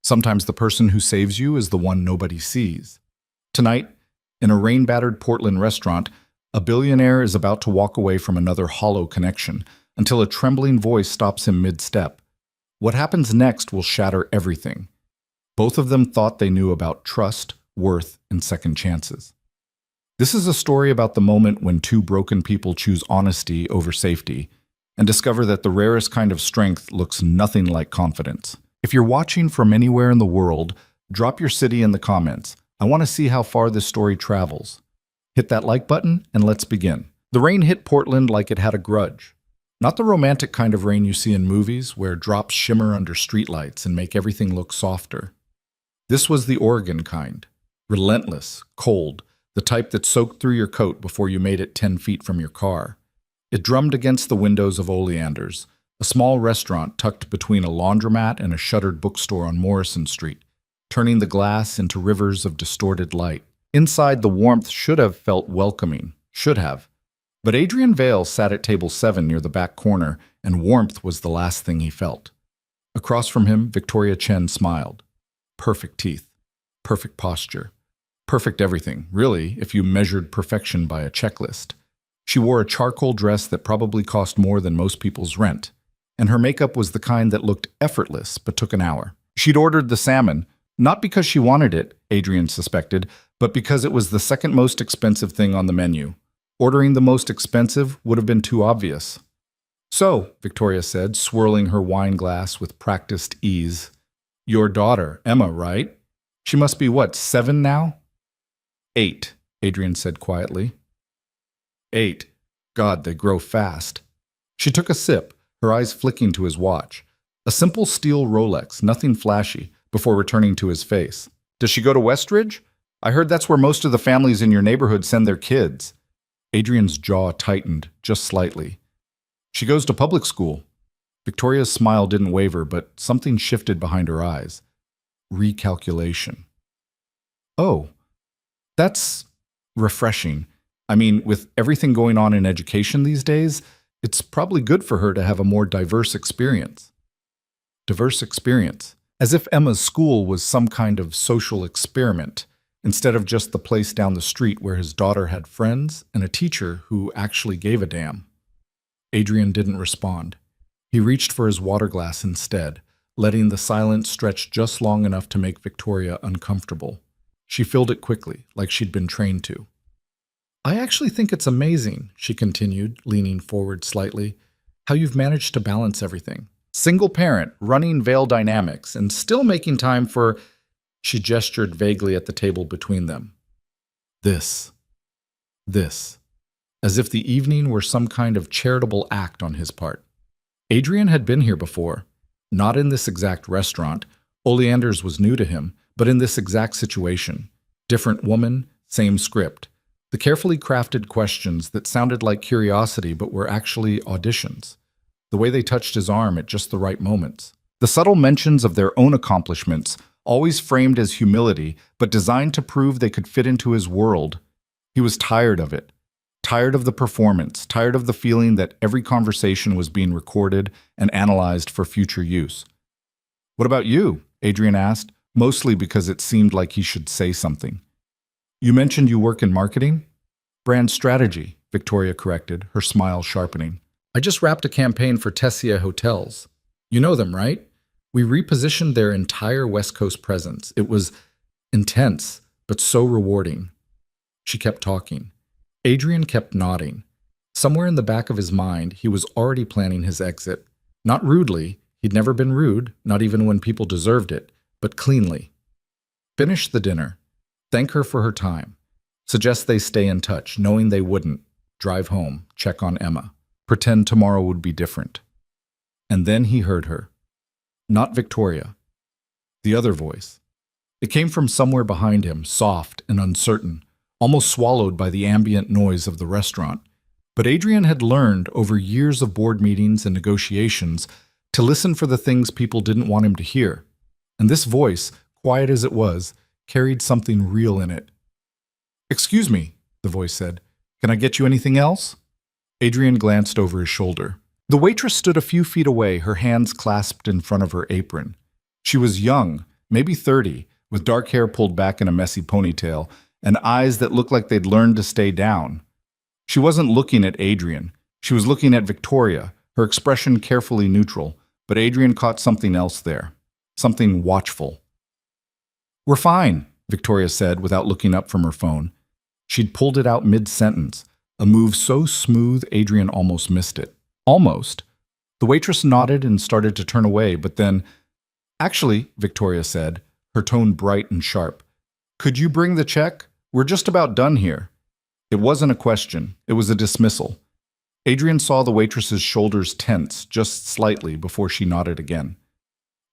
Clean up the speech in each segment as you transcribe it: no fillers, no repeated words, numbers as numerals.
Sometimes the person who saves you is the one nobody sees. Tonight, in a rain-battered Portland restaurant, a billionaire is about to walk away from another hollow connection until a trembling voice stops him mid-step. What happens next will shatter everything. Both of them thought they knew about trust, worth, and second chances. This is a story about the moment when two broken people choose honesty over safety and discover that the rarest kind of strength looks nothing like confidence. If you're watching from anywhere in the world, drop your city in the comments. I want to see how far this story travels. Hit that like button and let's begin. The rain hit Portland like it had a grudge. Not the romantic kind of rain you see in movies where drops shimmer under streetlights and make everything look softer. This was the Oregon kind. Relentless, cold, the type that soaked through your coat before you made it 10 feet from your car. It drummed against the windows of Oleander's, a small restaurant tucked between a laundromat and a shuttered bookstore on Morrison Street, turning the glass into rivers of distorted light. Inside, the warmth should have felt welcoming. Should have. But Adrian Vale sat at table 7 near the back corner, and warmth was the last thing he felt. Across from him, Victoria Chen smiled. Perfect teeth. Perfect posture. Perfect everything, really, if you measured perfection by a checklist. She wore a charcoal dress that probably cost more than most people's rent, and her makeup was the kind that looked effortless but took an hour. She'd ordered the salmon, not because she wanted it, Adrian suspected, but because it was the second most expensive thing on the menu. Ordering the most expensive would have been too obvious. "So," Victoria said, swirling her wine glass with practiced ease, "your daughter, Emma, right? She must be, what, 7 now?" "8," Adrian said quietly. 8. God, they grow fast. She took a sip, her eyes flicking to his watch. A simple steel Rolex, nothing flashy, before returning to his face. "Does she go to Westridge? I heard that's where most of the families in your neighborhood send their kids." Adrian's jaw tightened, just slightly. "She goes to public school." Victoria's smile didn't waver, but something shifted behind her eyes. Recalculation. "Oh, that's refreshing. I mean, with everything going on in education these days, it's probably good for her to have a more diverse experience." Diverse experience. As if Emma's school was some kind of social experiment, instead of just the place down the street where his daughter had friends and a teacher who actually gave a damn. Adrian didn't respond. He reached for his water glass instead, letting the silence stretch just long enough to make Victoria uncomfortable. She filled it quickly, like she'd been trained to. "I actually think it's amazing," she continued, leaning forward slightly, "how you've managed to balance everything. Single parent, running Vale Dynamics, and still making time for..." She gestured vaguely at the table between them. This. As if the evening were some kind of charitable act on his part. Adrian had been here before. Not in this exact restaurant. Oleander's was new to him, but in this exact situation. Different woman, same script. The carefully crafted questions that sounded like curiosity but were actually auditions. The way they touched his arm at just the right moments. The subtle mentions of their own accomplishments, always framed as humility, but designed to prove they could fit into his world. He was tired of it. Tired of the performance, tired of the feeling that every conversation was being recorded and analyzed for future use. "What about you?" Adrian asked, mostly because it seemed like he should say something. "You mentioned you work in marketing?" "Brand strategy," Victoria corrected, her smile sharpening. "I just wrapped a campaign for Tessia Hotels. You know them, right? We repositioned their entire West Coast presence. It was intense, but so rewarding." She kept talking. Adrian kept nodding. Somewhere in the back of his mind, he was already planning his exit. Not rudely, he'd never been rude, not even when people deserved it, but cleanly. Finish the dinner. Thank her for her time. Suggest they stay in touch, knowing they wouldn't. Drive home, check on Emma. Pretend tomorrow would be different. And then he heard her. Not Victoria. The other voice. It came from somewhere behind him, soft and uncertain, almost swallowed by the ambient noise of the restaurant. But Adrian had learned, over years of board meetings and negotiations, to listen for the things people didn't want him to hear. And this voice, quiet as it was, carried something real in it. "Excuse me," the voice said. "Can I get you anything else?" Adrian glanced over his shoulder. The waitress stood a few feet away, her hands clasped in front of her apron. She was young, maybe 30, with dark hair pulled back in a messy ponytail and eyes that looked like they'd learned to stay down. She wasn't looking at Adrian. She was looking at Victoria, her expression carefully neutral, but Adrian caught something else there, something watchful. "We're fine," Victoria said without looking up from her phone. She'd pulled it out mid-sentence, a move so smooth Adrian almost missed it. Almost. The waitress nodded and started to turn away, but then, "Actually," Victoria said, her tone bright and sharp, "could you bring the check? We're just about done here." It wasn't a question, it was a dismissal. Adrian saw the waitress's shoulders tense just slightly before she nodded again.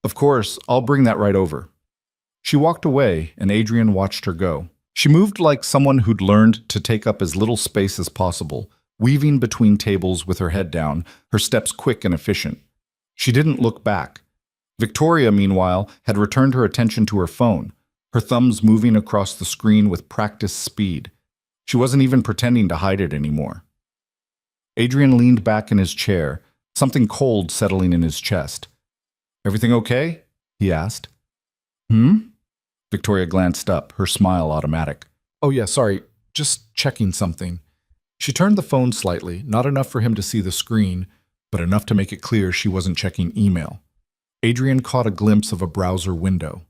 "Of course, I'll bring that right over." She walked away, and Adrian watched her go. She moved like someone who'd learned to take up as little space as possible, weaving between tables with her head down, her steps quick and efficient. She didn't look back. Victoria, meanwhile, had returned her attention to her phone, her thumbs moving across the screen with practiced speed. She wasn't even pretending to hide it anymore. Adrian leaned back in his chair, something cold settling in his chest. "Everything okay?" he asked. Victoria glanced up, her smile automatic. "Oh yeah, sorry, just checking something." She turned the phone slightly, not enough for him to see the screen, but enough to make it clear she wasn't checking email. Adrian caught a glimpse of a browser window.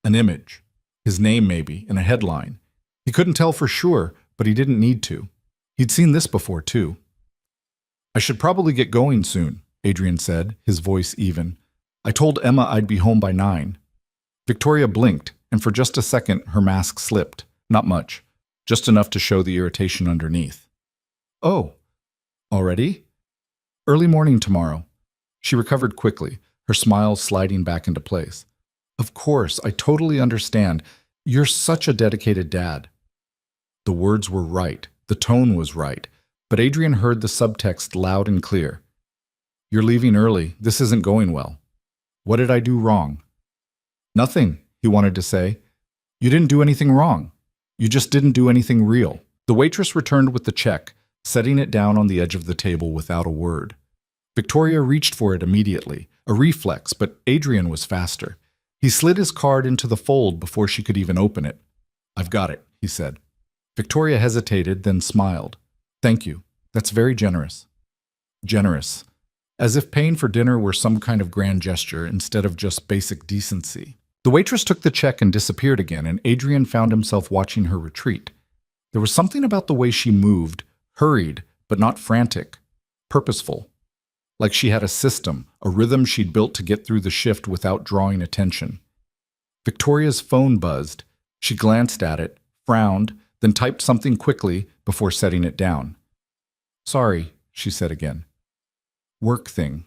An image. His name maybe, in a headline. He couldn't tell for sure, but he didn't need to. He'd seen this before too. "I should probably get going soon," Adrian said, his voice even. "I told Emma I'd be home by 9. Victoria blinked, and for just a second her mask slipped. Not much, just enough to show the irritation underneath. "Oh, already?" "Early morning tomorrow." She recovered quickly, her smile sliding back into place. "Of course, I totally understand. You're such a dedicated dad." The words were right, the tone was right, but Adrian heard the subtext loud and clear. "You're leaving early. This isn't going well." "What did I do wrong?" "Nothing," he wanted to say. "You didn't do anything wrong. You just didn't do anything real." The waitress returned with the check, setting it down on the edge of the table without a word. Victoria reached for it immediately, a reflex, but Adrian was faster. He slid his card into the fold before she could even open it. "I've got it," he said. Victoria hesitated, then smiled. "Thank you. That's very generous." Generous. As if paying for dinner were some kind of grand gesture instead of just basic decency. The waitress took the check and disappeared again, and Adrian found himself watching her retreat. There was something about the way she moved, hurried, but not frantic, purposeful. Like she had a system, a rhythm she'd built to get through the shift without drawing attention. Victoria's phone buzzed. She glanced at it, frowned, then typed something quickly before setting it down. "Sorry," she said again. "Work thing."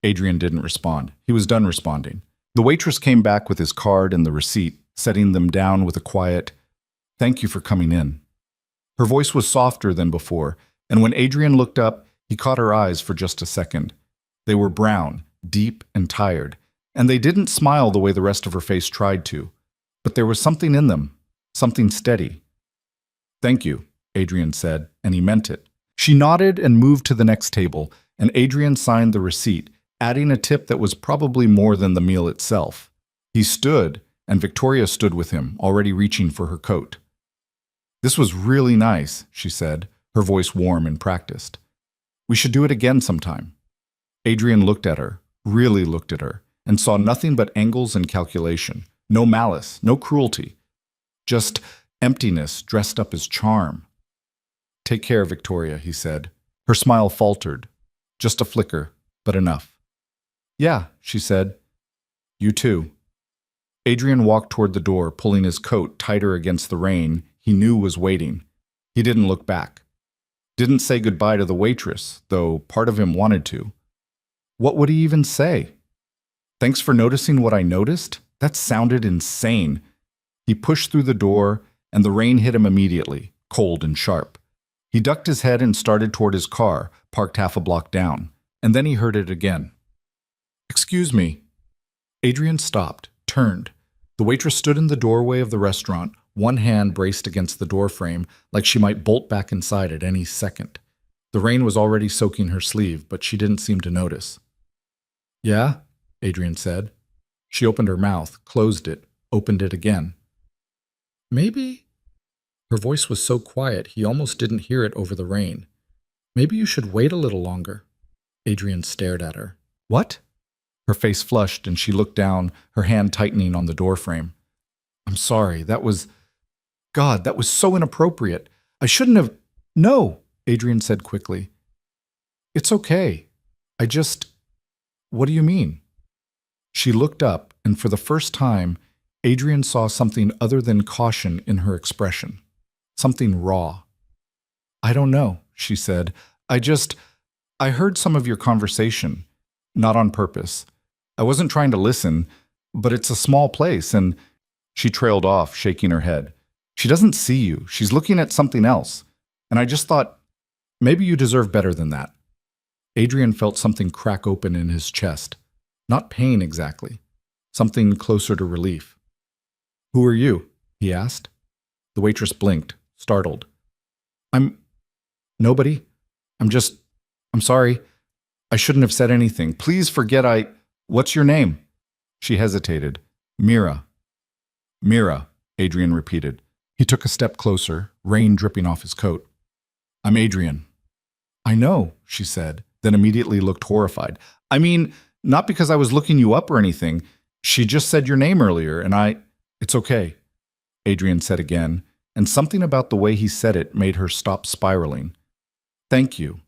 Adrian didn't respond. He was done responding. The waitress came back with his card and the receipt, setting them down with a quiet, "Thank you for coming in." Her voice was softer than before, and when Adrian looked up, he caught her eyes for just a second. They were brown, deep and tired, and they didn't smile the way the rest of her face tried to. But there was something in them, something steady. "Thank you," Adrian said, and he meant it. She nodded and moved to the next table, and Adrian signed the receipt, adding a tip that was probably more than the meal itself. He stood, and Victoria stood with him, already reaching for her coat. "This was really nice," she said, her voice warm and practiced. "We should do it again sometime." Adrian looked at her, really looked at her, and saw nothing but angles and calculation. No malice, no cruelty. Just emptiness dressed up as charm. "Take care, Victoria," he said. Her smile faltered. Just a flicker, but enough. "Yeah," she said. "You too." Adrian walked toward the door, pulling his coat tighter against the rain he knew was waiting. He didn't look back. Didn't say goodbye to the waitress, though part of him wanted to. What would he even say? "Thanks for noticing what I noticed?" That sounded insane. He pushed through the door, and the rain hit him immediately, cold and sharp. He ducked his head and started toward his car, parked half a block down, and then he heard it again. "Excuse me." Adrian stopped, turned. The waitress stood in the doorway of the restaurant, one hand braced against the doorframe, like she might bolt back inside at any second. The rain was already soaking her sleeve, but she didn't seem to notice. "Yeah?" Adrian said. She opened her mouth, closed it, opened it again. Maybe? Her voice was so quiet he almost didn't hear it over the rain. Maybe you should wait a little longer. Adrian stared at her. What? Her face flushed and she looked down, her hand tightening on the doorframe. I'm sorry, God, that was so inappropriate. I shouldn't have... No, Adrian said quickly. It's okay. What do you mean? She looked up, and for the first time, Adrian saw something other than caution in her expression. Something raw. I don't know, she said. I heard some of your conversation. Not on purpose. I wasn't trying to listen, but it's a small place, and... She trailed off, shaking her head. She doesn't see you. She's looking at something else. And I just thought, maybe you deserve better than that. Adrian felt something crack open in his chest. Not pain exactly. Something closer to relief. Who are you? He asked. The waitress blinked, startled. I'm nobody. I'm sorry. I shouldn't have said anything. Please forget What's your name? She hesitated. Mira. Mira, Adrian repeated. He took a step closer, rain dripping off his coat. I'm Adrian. I know, she said, then immediately looked horrified. I mean, not because I was looking you up or anything. She just said your name earlier, and It's okay, Adrian said again, and something about the way he said it made her stop spiraling. Thank you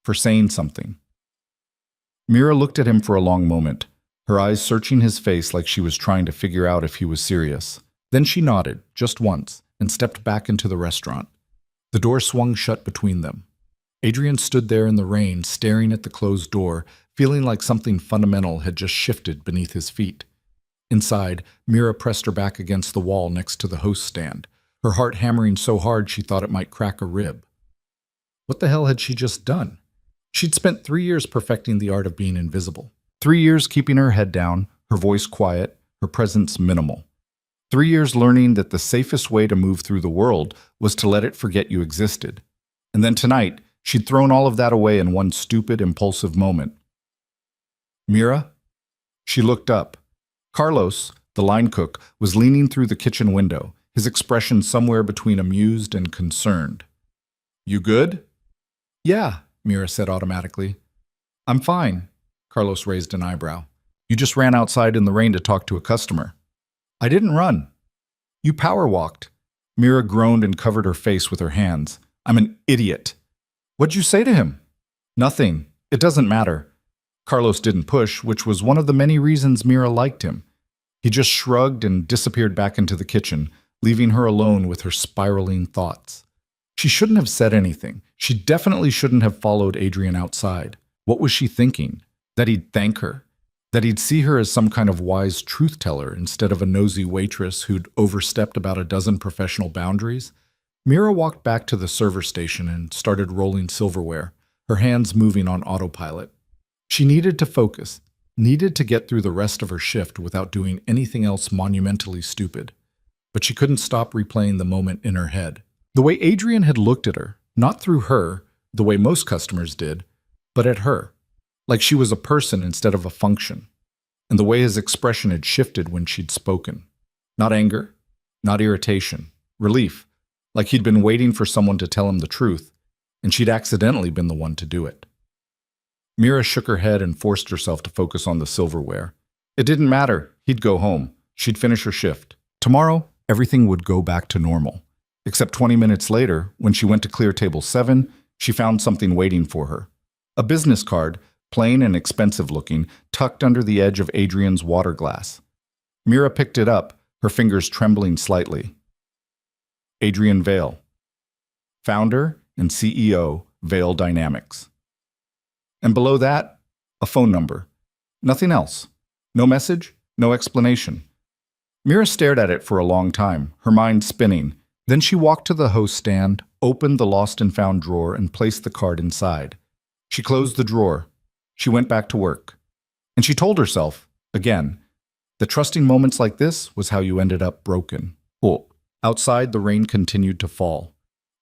for saying something. Mira looked at him for a long moment, her eyes searching his face like she was trying to figure out if he was serious. Then she nodded, just once, and stepped back into the restaurant. The door swung shut between them. Adrian stood there in the rain, staring at the closed door, feeling like something fundamental had just shifted beneath his feet. Inside, Mira pressed her back against the wall next to the host stand, her heart hammering so hard she thought it might crack a rib. What the hell had she just done? She'd spent 3 years perfecting the art of being invisible. 3 years keeping her head down, her voice quiet, her presence minimal. 3 years learning that the safest way to move through the world was to let it forget you existed. And then tonight, she'd thrown all of that away in one stupid, impulsive moment. Mira? She looked up. Carlos, the line cook, was leaning through the kitchen window, his expression somewhere between amused and concerned. You good? Yeah, Mira said automatically. I'm fine. Carlos raised an eyebrow. You just ran outside in the rain to talk to a customer. I didn't run. You power walked. Mira groaned and covered her face with her hands. I'm an idiot. What'd you say to him? Nothing. It doesn't matter. Carlos didn't push, which was one of the many reasons Mira liked him. He just shrugged and disappeared back into the kitchen, leaving her alone with her spiraling thoughts. She shouldn't have said anything. She definitely shouldn't have followed Adrian outside. What was she thinking? That he'd thank her? That he'd see her as some kind of wise truth-teller instead of a nosy waitress who'd overstepped about a dozen professional boundaries? Mira walked back to the server station and started rolling silverware, her hands moving on autopilot. She needed to focus, needed to get through the rest of her shift without doing anything else monumentally stupid. But she couldn't stop replaying the moment in her head. The way Adrian had looked at her, not through her, the way most customers did, but at her, like she was a person instead of a function. And the way his expression had shifted when she'd spoken. Not anger, not irritation, relief, like he'd been waiting for someone to tell him the truth, and she'd accidentally been the one to do it. Mira shook her head and forced herself to focus on the silverware. It didn't matter. He'd go home. She'd finish her shift. Tomorrow, everything would go back to normal. Except 20 minutes later, when she went to clear table 7, she found something waiting for her. A business card, plain and expensive looking, tucked under the edge of Adrian's water glass. Mira picked it up, her fingers trembling slightly. Adrian Vale, founder and CEO, Vale Dynamics. And below that, a phone number. Nothing else. No message, no explanation. Mira stared at it for a long time, her mind spinning. Then she walked to the host stand, opened the lost and found drawer, and placed the card inside. She closed the drawer. She went back to work. And she told herself, again, that trusting moments like this was how you ended up broken. Oh. Outside, the rain continued to fall.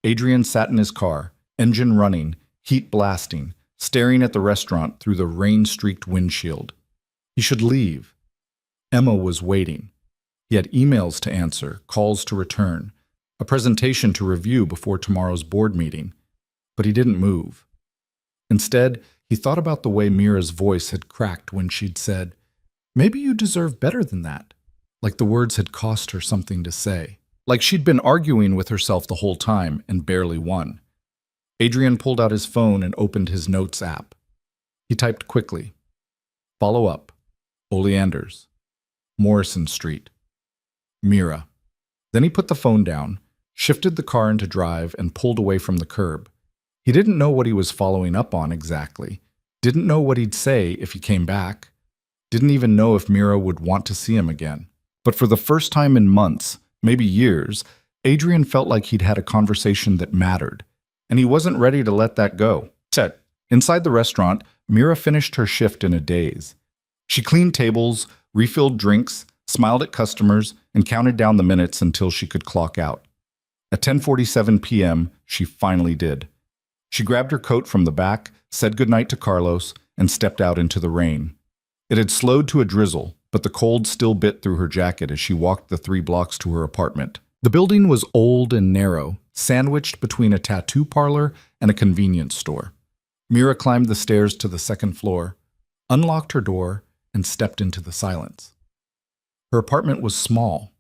Adrian sat in his car, engine running, heat blasting, staring at the restaurant through the rain-streaked windshield. He should leave. Emma was waiting. He had emails to answer, calls to return, a presentation to review before tomorrow's board meeting. But he didn't move. Instead, he thought about the way Mira's voice had cracked when she'd said, "Maybe you deserve better than that." Like the words had cost her something to say. Like she'd been arguing with herself the whole time and barely won. Adrian pulled out his phone and opened his notes app. He typed quickly, "Follow up. Oleanders. Morrison Street. Mira." Then he put the phone down, shifted the car into drive, and pulled away from the curb. He didn't know what he was following up on exactly. Didn't know what he'd say if he came back. Didn't even know if Mira would want to see him again. But for the first time in months, maybe years, Adrian felt like he'd had a conversation that mattered, and he wasn't ready to let that go. Set. Inside the restaurant, Mira finished her shift in a daze. She cleaned tables, refilled drinks, smiled at customers, and counted down the minutes until she could clock out. At 10:47 p.m., she finally did. She grabbed her coat from the back, said goodnight to Carlos, and stepped out into the rain. It had slowed to a drizzle, but the cold still bit through her jacket as she walked the 3 blocks to her apartment. The building was old and narrow, sandwiched between a tattoo parlor and a convenience store. Mira climbed the stairs to the second floor, unlocked her door, and stepped into the silence. Her apartment was small.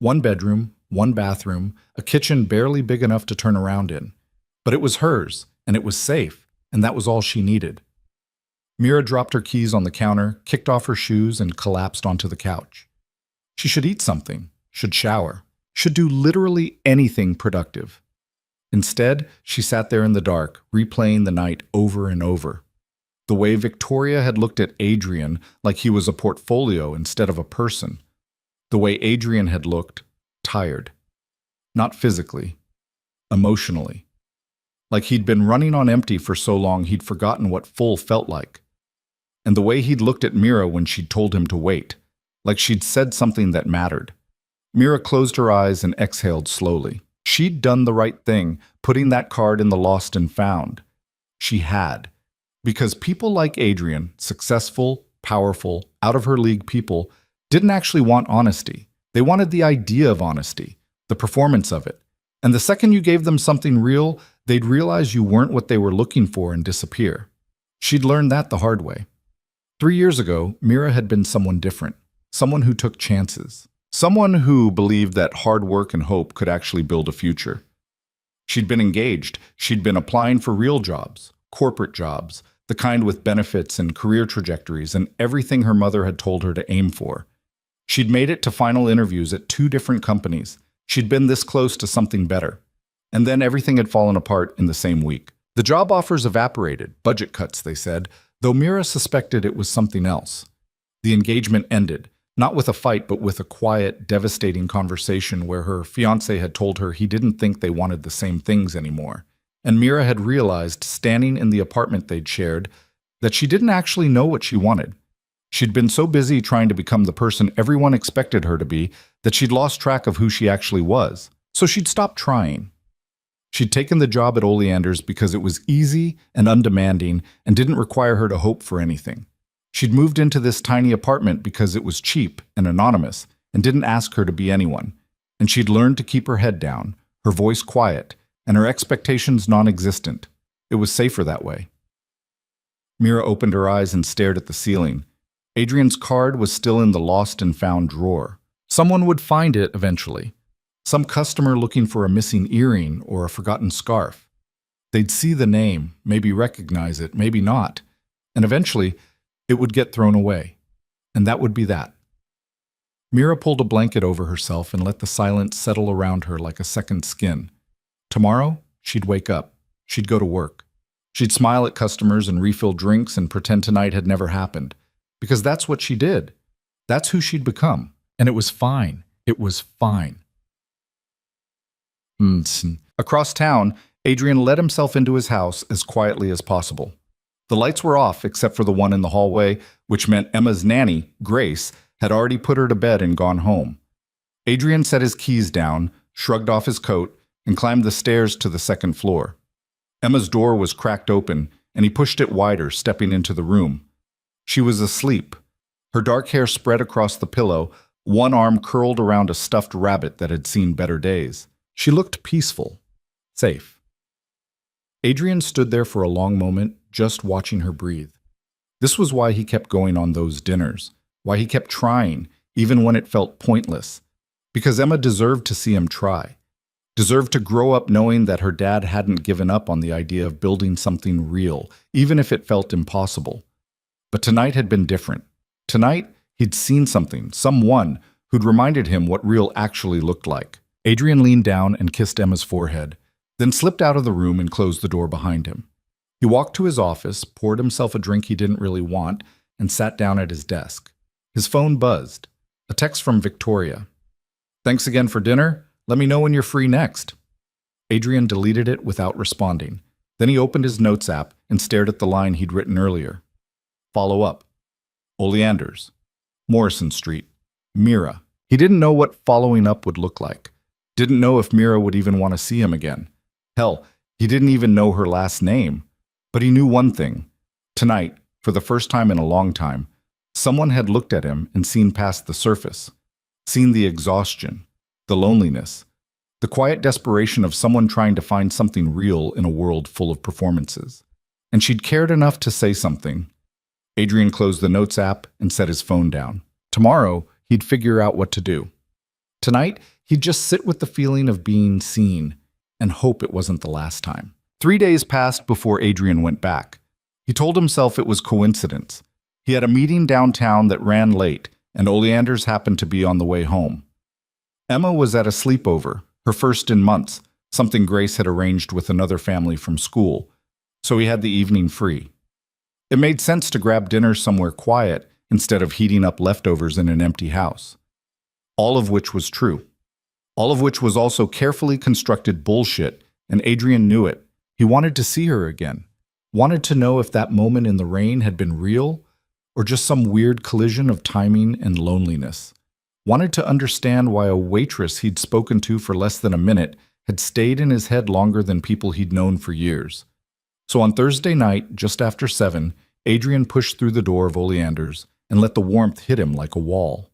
1 bedroom, 1 bathroom, a kitchen barely big enough to turn around in. But it was hers, and it was safe, and that was all she needed. Mira dropped her keys on the counter, kicked off her shoes, and collapsed onto the couch. She should eat something, should shower, should do literally anything productive. Instead, she sat there in the dark, replaying the night over and over. The way Victoria had looked at Adrian like he was a portfolio instead of a person. The way Adrian had looked, tired. Not physically, emotionally. Like he'd been running on empty for so long he'd forgotten what full felt like. And the way he'd looked at Mira when she'd told him to wait, like she'd said something that mattered. Mira closed her eyes and exhaled slowly. She'd done the right thing, putting that card in the lost and found. She had. Because people like Adrian, successful, powerful, out-of-her-league people, didn't actually want honesty. They wanted the idea of honesty, the performance of it. And the second you gave them something real, they'd realize you weren't what they were looking for and disappear. She'd learned that the hard way. 3 years ago, Mira had been someone different, someone who took chances, someone who believed that hard work and hope could actually build a future. She'd been engaged, she'd been applying for real jobs, corporate jobs, the kind with benefits and career trajectories and everything her mother had told her to aim for. She'd made it to final interviews at 2 different companies. She'd been this close to something better. And then everything had fallen apart in the same week. The job offers evaporated, budget cuts, they said, though Mira suspected it was something else. The engagement ended, not with a fight, but with a quiet, devastating conversation where her fiancé had told her he didn't think they wanted the same things anymore. And Mira had realized, standing in the apartment they'd shared, that she didn't actually know what she wanted. She'd been so busy trying to become the person everyone expected her to be that she'd lost track of who she actually was. So she'd stopped trying. She'd taken the job at Oleanders because it was easy and undemanding and didn't require her to hope for anything. She'd moved into this tiny apartment because it was cheap and anonymous and didn't ask her to be anyone. And she'd learned to keep her head down, her voice quiet, and her expectations non-existent. It was safer that way. Mira opened her eyes and stared at the ceiling. Adrian's card was still in the lost and found drawer. Someone would find it eventually. Some customer looking for a missing earring or a forgotten scarf. They'd see the name, maybe recognize it, maybe not. And eventually, it would get thrown away. And that would be that. Mira pulled a blanket over herself and let the silence settle around her like a second skin. Tomorrow, she'd wake up. She'd go to work. She'd smile at customers and refill drinks and pretend tonight had never happened. Because that's what she did. That's who she'd become. And it was fine. It was fine. Across town, Adrian let himself into his house as quietly as possible. The lights were off except for the one in the hallway, which meant Emma's nanny, Grace, had already put her to bed and gone home. Adrian set his keys down, shrugged off his coat, and climbed the stairs to the second floor. Emma's door was cracked open, and he pushed it wider, stepping into the room. She was asleep, Her dark hair spread across the pillow, one arm curled around a stuffed rabbit that had seen better days. She looked peaceful, safe. Adrian stood there for a long moment, just watching her breathe. This was why he kept going on those dinners, why he kept trying, even when it felt pointless. Because Emma deserved to see him try. Deserved to grow up knowing that her dad hadn't given up on the idea of building something real, even if it felt impossible. But tonight had been different. Tonight, he'd seen something, someone, who'd reminded him what real actually looked like. Adrian leaned down and kissed Emma's forehead, then slipped out of the room and closed the door behind him. He walked to his office, poured himself a drink he didn't really want, and sat down at his desk. His phone buzzed. A text from Victoria. "Thanks again for dinner. Let me know when you're free next." Adrian deleted it without responding. Then he opened his notes app and stared at the line he'd written earlier. Follow up. Oleanders. Morrison Street. Mira. He didn't know what following up would look like. Didn't know if Mira would even want to see him again. Hell, he didn't even know her last name. But he knew one thing. Tonight, for the first time in a long time, someone had looked at him and seen past the surface. Seen the exhaustion, the loneliness, the quiet desperation of someone trying to find something real in a world full of performances. And she'd cared enough to say something. Adrian closed the notes app and set his phone down. Tomorrow, he'd figure out what to do. Tonight, he'd just sit with the feeling of being seen and hope it wasn't the last time. 3 days passed before Adrian went back. He told himself it was coincidence. He had a meeting downtown that ran late, and Oleanders happened to be on the way home. Emma was at a sleepover, her first in months, something Grace had arranged with another family from school, so he had the evening free. It made sense to grab dinner somewhere quiet instead of heating up leftovers in an empty house. All of which was true. All of which was also carefully constructed bullshit, and Adrian knew it. He wanted to see her again. Wanted to know if that moment in the rain had been real or just some weird collision of timing and loneliness. Wanted to understand why a waitress he'd spoken to for less than a minute had stayed in his head longer than people he'd known for years. So on Thursday night, just after 7, Adrian pushed through the door of Oleanders and let the warmth hit him like a wall.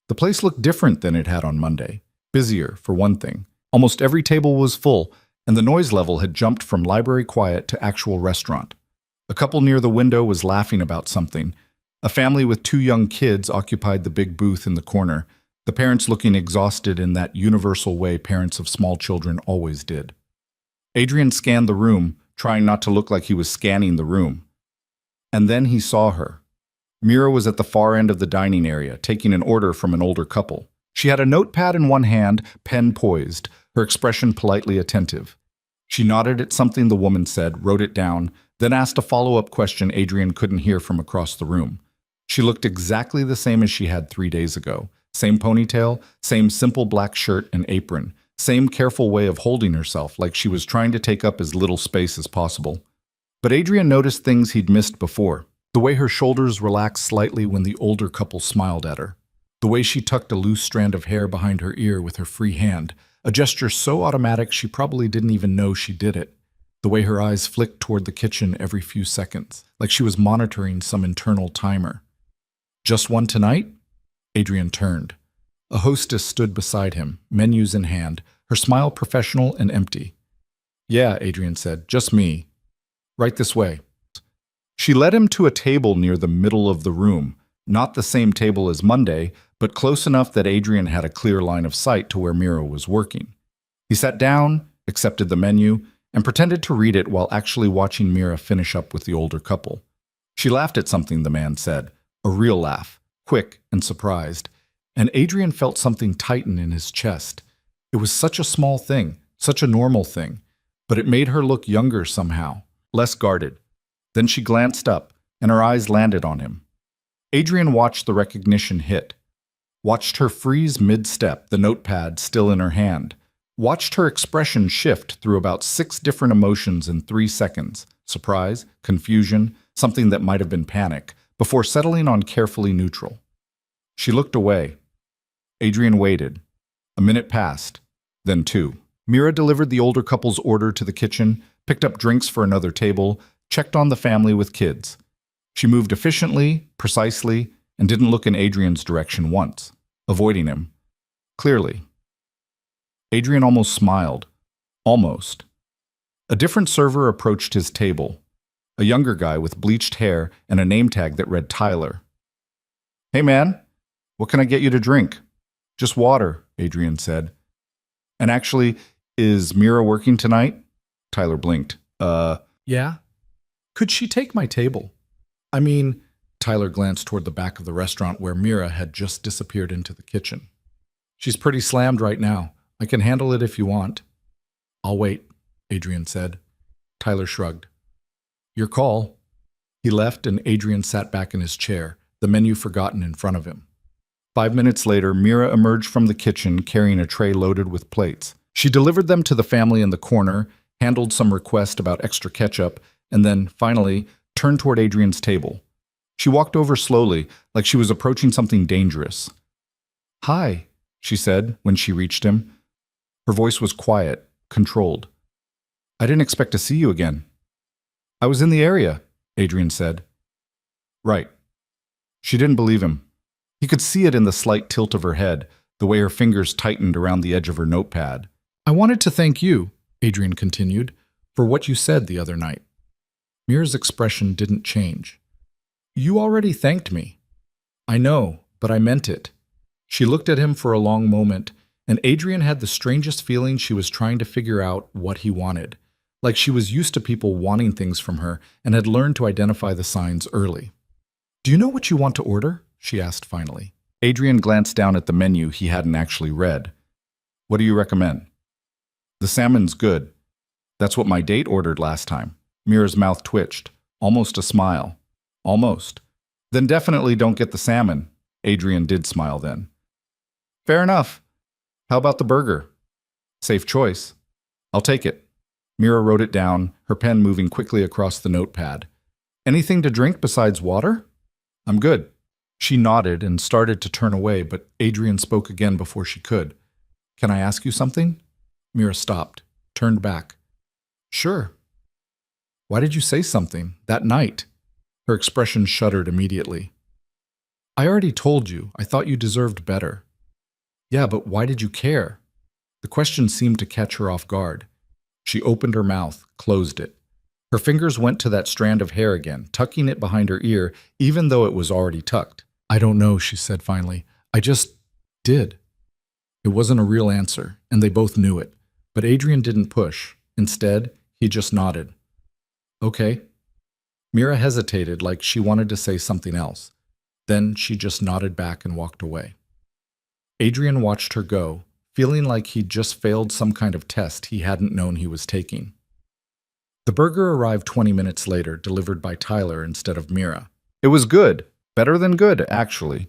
The place looked different than it had on Monday. Busier, for one thing. Almost every table was full, and the noise level had jumped from library quiet to actual restaurant. A couple near the window was laughing about something. A family with 2 young kids occupied the big booth in the corner, the parents looking exhausted in that universal way parents of small children always did. Adrian scanned the room, trying not to look like he was scanning the room. And then he saw her. Mira was at the far end of the dining area, taking an order from an older couple. She had a notepad in one hand, pen poised, her expression politely attentive. She nodded at something the woman said, wrote it down, then asked a follow-up question Adrian couldn't hear from across the room. She looked exactly the same as she had 3 days ago. Same ponytail, same simple black shirt and apron, same careful way of holding herself, like she was trying to take up as little space as possible. But Adrian noticed things he'd missed before. The way her shoulders relaxed slightly when the older couple smiled at her. The way she tucked a loose strand of hair behind her ear with her free hand, a gesture so automatic she probably didn't even know she did it. The way her eyes flicked toward the kitchen every few seconds, like she was monitoring some internal timer. Just one tonight? Adrian turned. A hostess stood beside him, menus in hand, her smile professional and empty. "Yeah," Adrian said, "just me. Right this way." She led him to a table near the middle of the room, not the same table as Monday, but close enough that Adrian had a clear line of sight to where Mira was working. He sat down, accepted the menu, and pretended to read it while actually watching Mira finish up with the older couple. She laughed at something the man said, a real laugh, quick and surprised, and Adrian felt something tighten in his chest. It was such a small thing, such a normal thing, but it made her look younger somehow, less guarded. Then she glanced up, and her eyes landed on him. Adrian watched the recognition hit. Watched her freeze mid-step, the notepad still in her hand. Watched her expression shift through about 6 different emotions in 3 seconds. Surprise, confusion, something that might have been panic, before settling on carefully neutral. She looked away. Adrian waited. A minute passed, then 2. Mira delivered the older couple's order to the kitchen, picked up drinks for another table, checked on the family with kids. She moved efficiently, precisely, and didn't look in Adrian's direction once, avoiding him. Clearly. Adrian almost smiled. Almost. A different server approached his table, a younger guy with bleached hair and a name tag that read Tyler. "Hey man, what can I get you to drink?" "Just water," Adrian said. "And actually, is Mira working tonight?" Tyler blinked. Yeah? Could she take my table? I mean," Tyler glanced toward the back of the restaurant where Mira had just disappeared into the kitchen. "She's pretty slammed right now. I can handle it if you want." "I'll wait," Adrian said. Tyler shrugged. "Your call." He left and Adrian sat back in his chair, the menu forgotten in front of him. 5 minutes later, Mira emerged from the kitchen carrying a tray loaded with plates. She delivered them to the family in the corner, handled some request about extra ketchup, and then, finally, turned toward Adrian's table. She walked over slowly, like she was approaching something dangerous. "Hi," she said when she reached him. Her voice was quiet, controlled. "I didn't expect to see you again." "I was in the area," Adrian said. "Right." She didn't believe him. He could see it in the slight tilt of her head, the way her fingers tightened around the edge of her notepad. "I wanted to thank you," Adrian continued, "for what you said the other night." Mira's expression didn't change. "You already thanked me." "I know, but I meant it." She looked at him for a long moment, and Adrian had the strangest feeling she was trying to figure out what he wanted, like she was used to people wanting things from her and had learned to identify the signs early. "Do you know what you want to order?" she asked finally. Adrian glanced down at the menu he hadn't actually read. "What do you recommend?" "The salmon's good. That's what my date ordered last time." Mira's mouth twitched, almost a smile. "Almost. Then definitely don't get the salmon." Adrian did smile then. "Fair enough. How about the burger?" "Safe choice." "I'll take it." Mira wrote it down, her pen moving quickly across the notepad. "Anything to drink besides water?" "I'm good." She nodded and started to turn away, but Adrian spoke again before she could. "Can I ask you something?" Mira stopped, turned back. "Sure." "Why did you say something that night?" Her expression shuddered immediately. "I already told you. I thought you deserved better." "Yeah, but why did you care?" The question seemed to catch her off guard. She opened her mouth, closed it. Her fingers went to that strand of hair again, tucking it behind her ear, even though it was already tucked. "I don't know," she said finally. "I just did." It wasn't a real answer, and they both knew it. But Adrian didn't push. Instead, he just nodded. "Okay." Mira hesitated like she wanted to say something else. Then she just nodded back and walked away. Adrian watched her go, feeling like he'd just failed some kind of test he hadn't known he was taking. The burger arrived 20 minutes later, delivered by Tyler instead of Mira. It was good. Better than good, actually.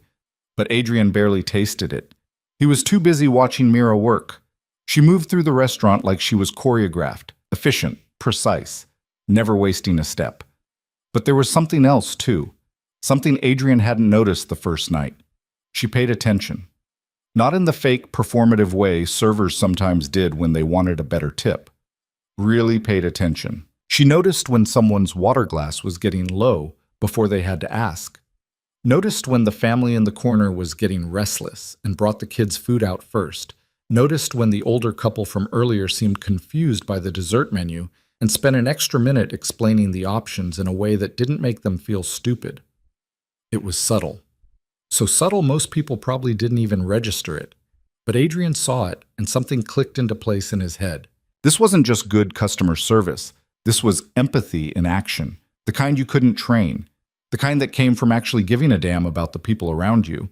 But Adrian barely tasted it. He was too busy watching Mira work. She moved through the restaurant like she was choreographed, efficient, precise, never wasting a step. But there was something else, too. Something Adrian hadn't noticed the first night. She paid attention. Not in the fake, performative way servers sometimes did when they wanted a better tip. Really paid attention. She noticed when someone's water glass was getting low before they had to ask. Noticed when the family in the corner was getting restless and brought the kids' food out first. Noticed when the older couple from earlier seemed confused by the dessert menu and spent an extra minute explaining the options in a way that didn't make them feel stupid. It was subtle. So subtle most people probably didn't even register it. But Adrian saw it, and something clicked into place in his head. This wasn't just good customer service. This was empathy in action, the kind you couldn't train, the kind that came from actually giving a damn about the people around you.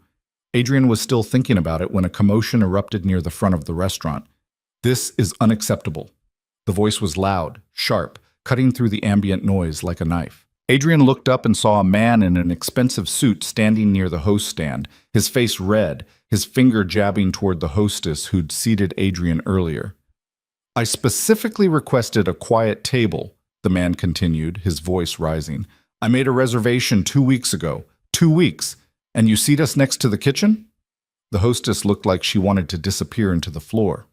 Adrian was still thinking about it when a commotion erupted near the front of the restaurant. "This is unacceptable." The voice was loud, sharp, cutting through the ambient noise like a knife. Adrian looked up and saw a man in an expensive suit standing near the host stand, his face red, his finger jabbing toward the hostess who'd seated Adrian earlier. "I specifically requested a quiet table," the man continued, his voice rising. "I made a reservation 2 weeks ago. 2 weeks. And you seat us next to the kitchen?" The hostess looked like she wanted to disappear into the floor.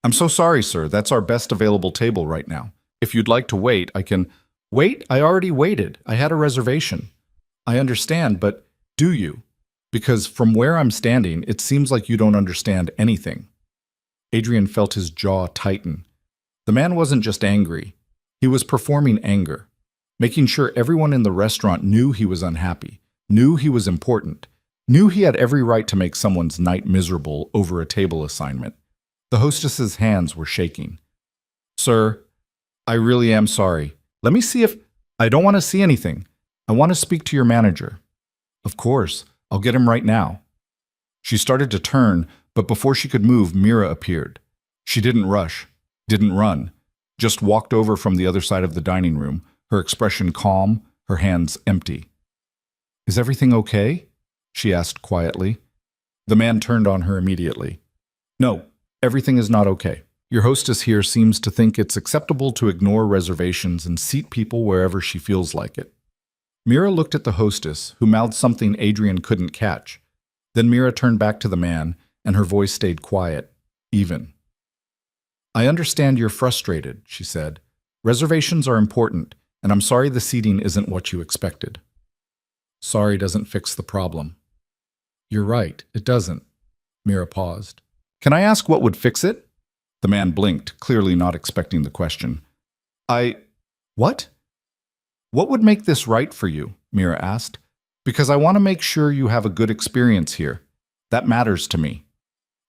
"I'm so sorry, sir. That's our best available table right now. If you'd like to wait, I can—" "Wait? I already waited. I had a reservation." "I understand, but do you?" Because from where I'm standing, it seems like you don't understand anything. Adrian felt his jaw tighten. The man wasn't just angry. He was performing anger, making sure everyone in the restaurant knew he was unhappy, knew he was important, knew he had every right to make someone's night miserable over a table assignment. The hostess's hands were shaking. Sir, I really am sorry. Let me see if... I don't want to see anything. I want to speak to your manager. Of course, I'll get him right now. She started to turn, but before she could move, Mira appeared. She didn't rush, didn't run, just walked over from the other side of the dining room, her expression calm, her hands empty. Is everything okay? She asked quietly. The man turned on her immediately. No, everything is not okay. Your hostess here seems to think it's acceptable to ignore reservations and seat people wherever she feels like it. Mira looked at the hostess, who mouthed something Adrian couldn't catch. Then Mira turned back to the man, and her voice stayed quiet, even. I understand you're frustrated, she said. Reservations are important, and I'm sorry the seating isn't what you expected. Sorry doesn't fix the problem. You're right, it doesn't. Mira paused. Can I ask what would fix it? The man blinked, clearly not expecting the question. What? What would make this right for you? Mira asked. Because I want to make sure you have a good experience here. That matters to me.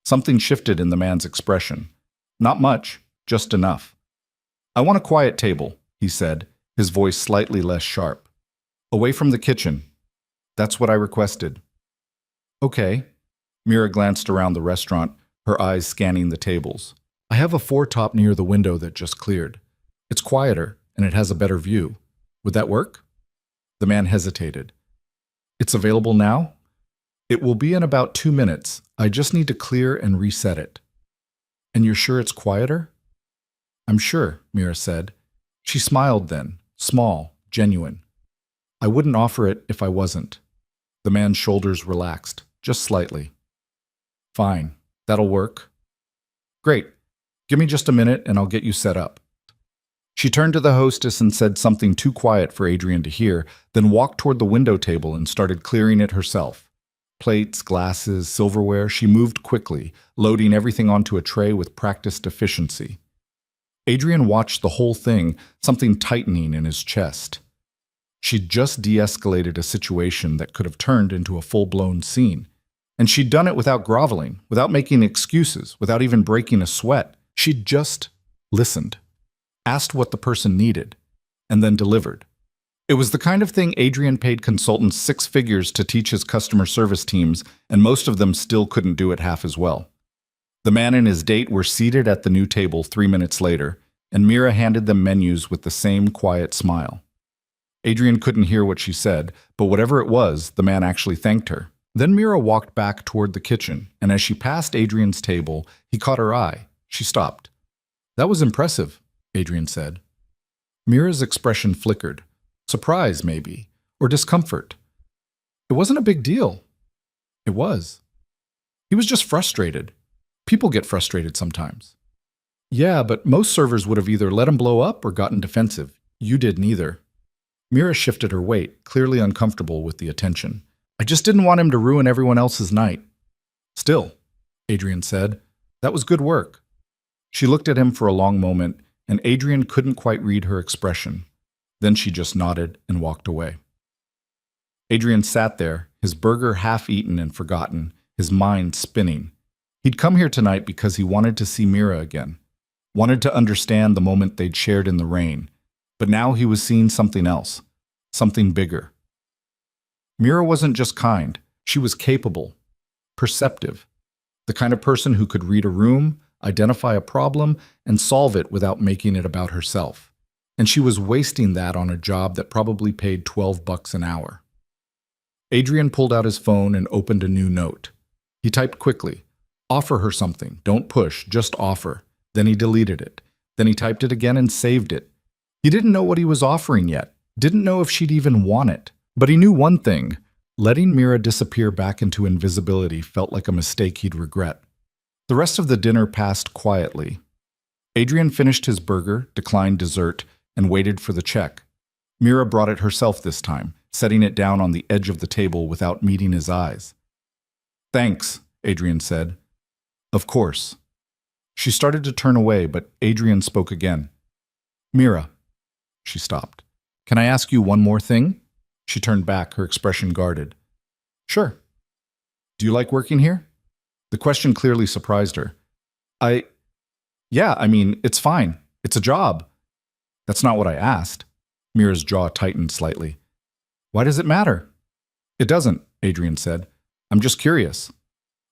Something shifted in the man's expression. Not much, just enough. I want a quiet table, he said, his voice slightly less sharp. Away from the kitchen. That's what I requested. Okay. Mira glanced around the restaurant, her eyes scanning the tables. I have a four-top near the window that just cleared. It's quieter, and it has a better view. Would that work? The man hesitated. It's available now? It will be in about 2 minutes. I just need to clear and reset it. And you're sure it's quieter? I'm sure, Mira said. She smiled then, small, genuine. I wouldn't offer it if I wasn't. The man's shoulders relaxed, just slightly. Fine, that'll work. Great. Give me just a minute and I'll get you set up. She turned to the hostess and said something too quiet for Adrian to hear, then walked toward the window table and started clearing it herself. Plates, glasses, silverware, she moved quickly, loading everything onto a tray with practiced efficiency. Adrian watched the whole thing, something tightening in his chest. She'd just de-escalated a situation that could have turned into a full-blown scene. And she'd done it without groveling, without making excuses, without even breaking a sweat. She'd just listened, asked what the person needed, and then delivered. It was the kind of thing Adrian paid consultants 6 figures to teach his customer service teams, and most of them still couldn't do it half as well. The man and his date were seated at the new table 3 minutes later, and Mira handed them menus with the same quiet smile. Adrian couldn't hear what she said, but whatever it was, the man actually thanked her. Then Mira walked back toward the kitchen, and as she passed Adrian's table, he caught her eye. She stopped. That was impressive, Adrian said. Mira's expression flickered. Surprise, maybe, or discomfort. It wasn't a big deal. It was. He was just frustrated. People get frustrated sometimes. Yeah, but most servers would have either let him blow up or gotten defensive. You did neither. Mira shifted her weight, clearly uncomfortable with the attention. I just didn't want him to ruin everyone else's night. Still, Adrian said, that was good work. She looked at him for a long moment, and Adrian couldn't quite read her expression. Then she just nodded and walked away. Adrian sat there, his burger half-eaten and forgotten, his mind spinning. He'd come here tonight because he wanted to see Mira again, wanted to understand the moment they'd shared in the rain, but now he was seeing something else, something bigger. Mira wasn't just kind, she was capable, perceptive, the kind of person who could read a room, identify a problem, and solve it without making it about herself. And she was wasting that on a job that probably paid $12 an hour. Adrian pulled out his phone and opened a new note. He typed quickly, offer her something, don't push, just offer. Then he deleted it. Then he typed it again and saved it. He didn't know what he was offering yet, didn't know if she'd even want it. But he knew one thing, letting Mira disappear back into invisibility felt like a mistake he'd regret. The rest of the dinner passed quietly. Adrian finished his burger, declined dessert, and waited for the check. Mira brought it herself this time, setting it down on the edge of the table without meeting his eyes. Thanks, Adrian said. Of course. She started to turn away, but Adrian spoke again. Mira. She stopped. Can I ask you one more thing? She turned back, her expression guarded. Sure. Do you like working here? The question clearly surprised her. Yeah, it's fine. It's a job. That's not what I asked. Mira's jaw tightened slightly. Why does it matter? It doesn't, Adrian said. I'm just curious.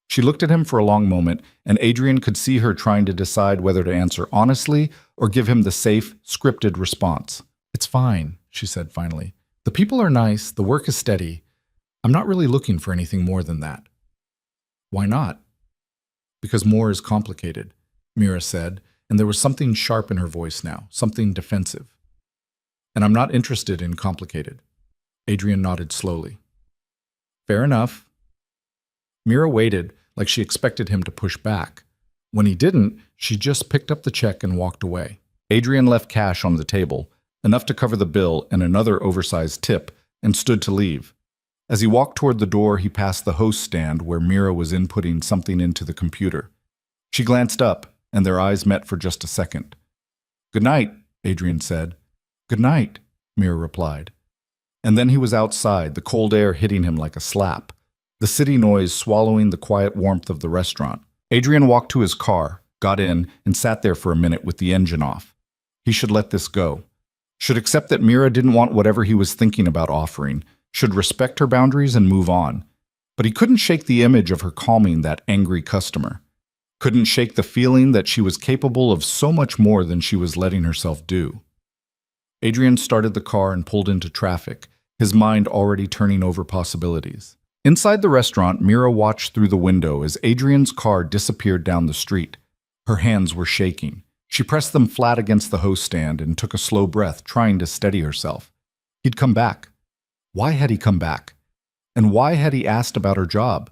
She looked at him for a long moment, and Adrian could see her trying to decide whether to answer honestly or give him the safe, scripted response. It's fine, she said finally. The people are nice, the work is steady. I'm not really looking for anything more than that. Why not? Because more is complicated, Mira said, and there was something sharp in her voice now, something defensive. And I'm not interested in complicated. Adrian nodded slowly. Fair enough. Mira waited, like she expected him to push back. When he didn't, she just picked up the check and walked away. Adrian left cash on the table, enough to cover the bill and another oversized tip, and stood to leave. As he walked toward the door, he passed the host stand where Mira was inputting something into the computer. She glanced up, and their eyes met for just a second. Good night, Adrian said. Good night, Mira replied. And then he was outside, the cold air hitting him like a slap, the city noise swallowing the quiet warmth of the restaurant. Adrian walked to his car, got in, and sat there for a minute with the engine off. He should let this go. Should accept that Mira didn't want whatever he was thinking about offering, should respect her boundaries and move on. But he couldn't shake the image of her calming that angry customer. Couldn't shake the feeling that she was capable of so much more than she was letting herself do. Adrian started the car and pulled into traffic, his mind already turning over possibilities. Inside the restaurant, Mira watched through the window as Adrian's car disappeared down the street. Her hands were shaking. She pressed them flat against the host stand and took a slow breath, trying to steady herself. He'd come back. Why had he come back? And why had he asked about her job?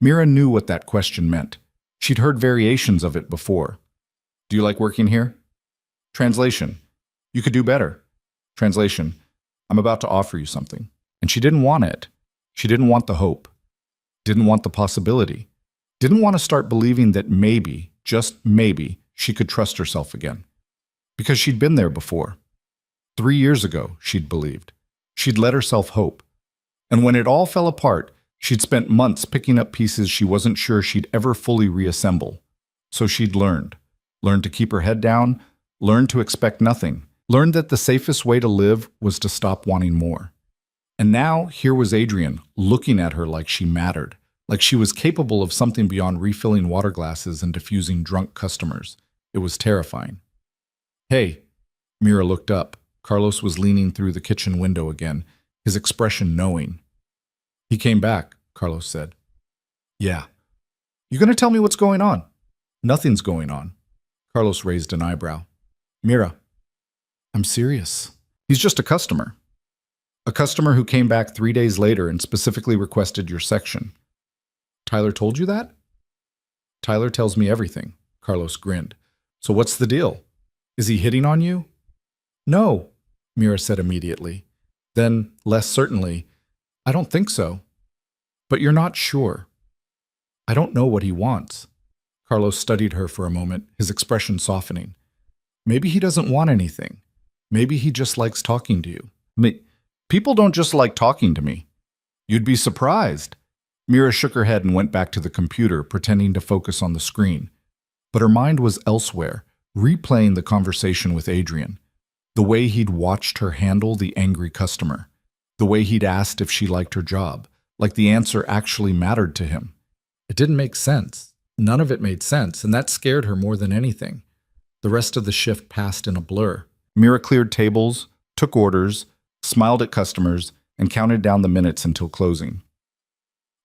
Mira knew what that question meant. She'd heard variations of it before. Do you like working here? Translation. You could do better. Translation. I'm about to offer you something. And she didn't want it. She didn't want the hope. Didn't want the possibility. Didn't want to start believing that maybe, just maybe, she could trust herself again. Because she'd been there before. 3 years ago, she'd believed. She'd let herself hope. And when it all fell apart, she'd spent months picking up pieces she wasn't sure she'd ever fully reassemble. So she'd learned. Learned to keep her head down, learned to expect nothing, learned that the safest way to live was to stop wanting more. And now, here was Adrian, looking at her like she mattered, like she was capable of something beyond refilling water glasses and diffusing drunk customers. It was terrifying. Hey, Mira looked up. Carlos was leaning through the kitchen window again, his expression knowing. He came back, Carlos said. Yeah. You gonna tell me what's going on? Nothing's going on. Carlos raised an eyebrow. Mira, I'm serious. He's just a customer. A customer who came back 3 days later and specifically requested your section. Tyler told you that? Tyler tells me everything, Carlos grinned. So what's the deal? Is he hitting on you? No, Mira said immediately. Then, less certainly, I don't think so. But you're not sure. I don't know what he wants. Carlos studied her for a moment, his expression softening. Maybe he doesn't want anything. Maybe he just likes talking to you. People don't just like talking to me. You'd be surprised. Mira shook her head and went back to the computer, pretending to focus on the screen. But her mind was elsewhere, replaying the conversation with Adrian. The way he'd watched her handle the angry customer. The way he'd asked if she liked her job, like the answer actually mattered to him. It didn't make sense. None of it made sense, and that scared her more than anything. The rest of the shift passed in a blur. Mira cleared tables, took orders, smiled at customers, and counted down the minutes until closing.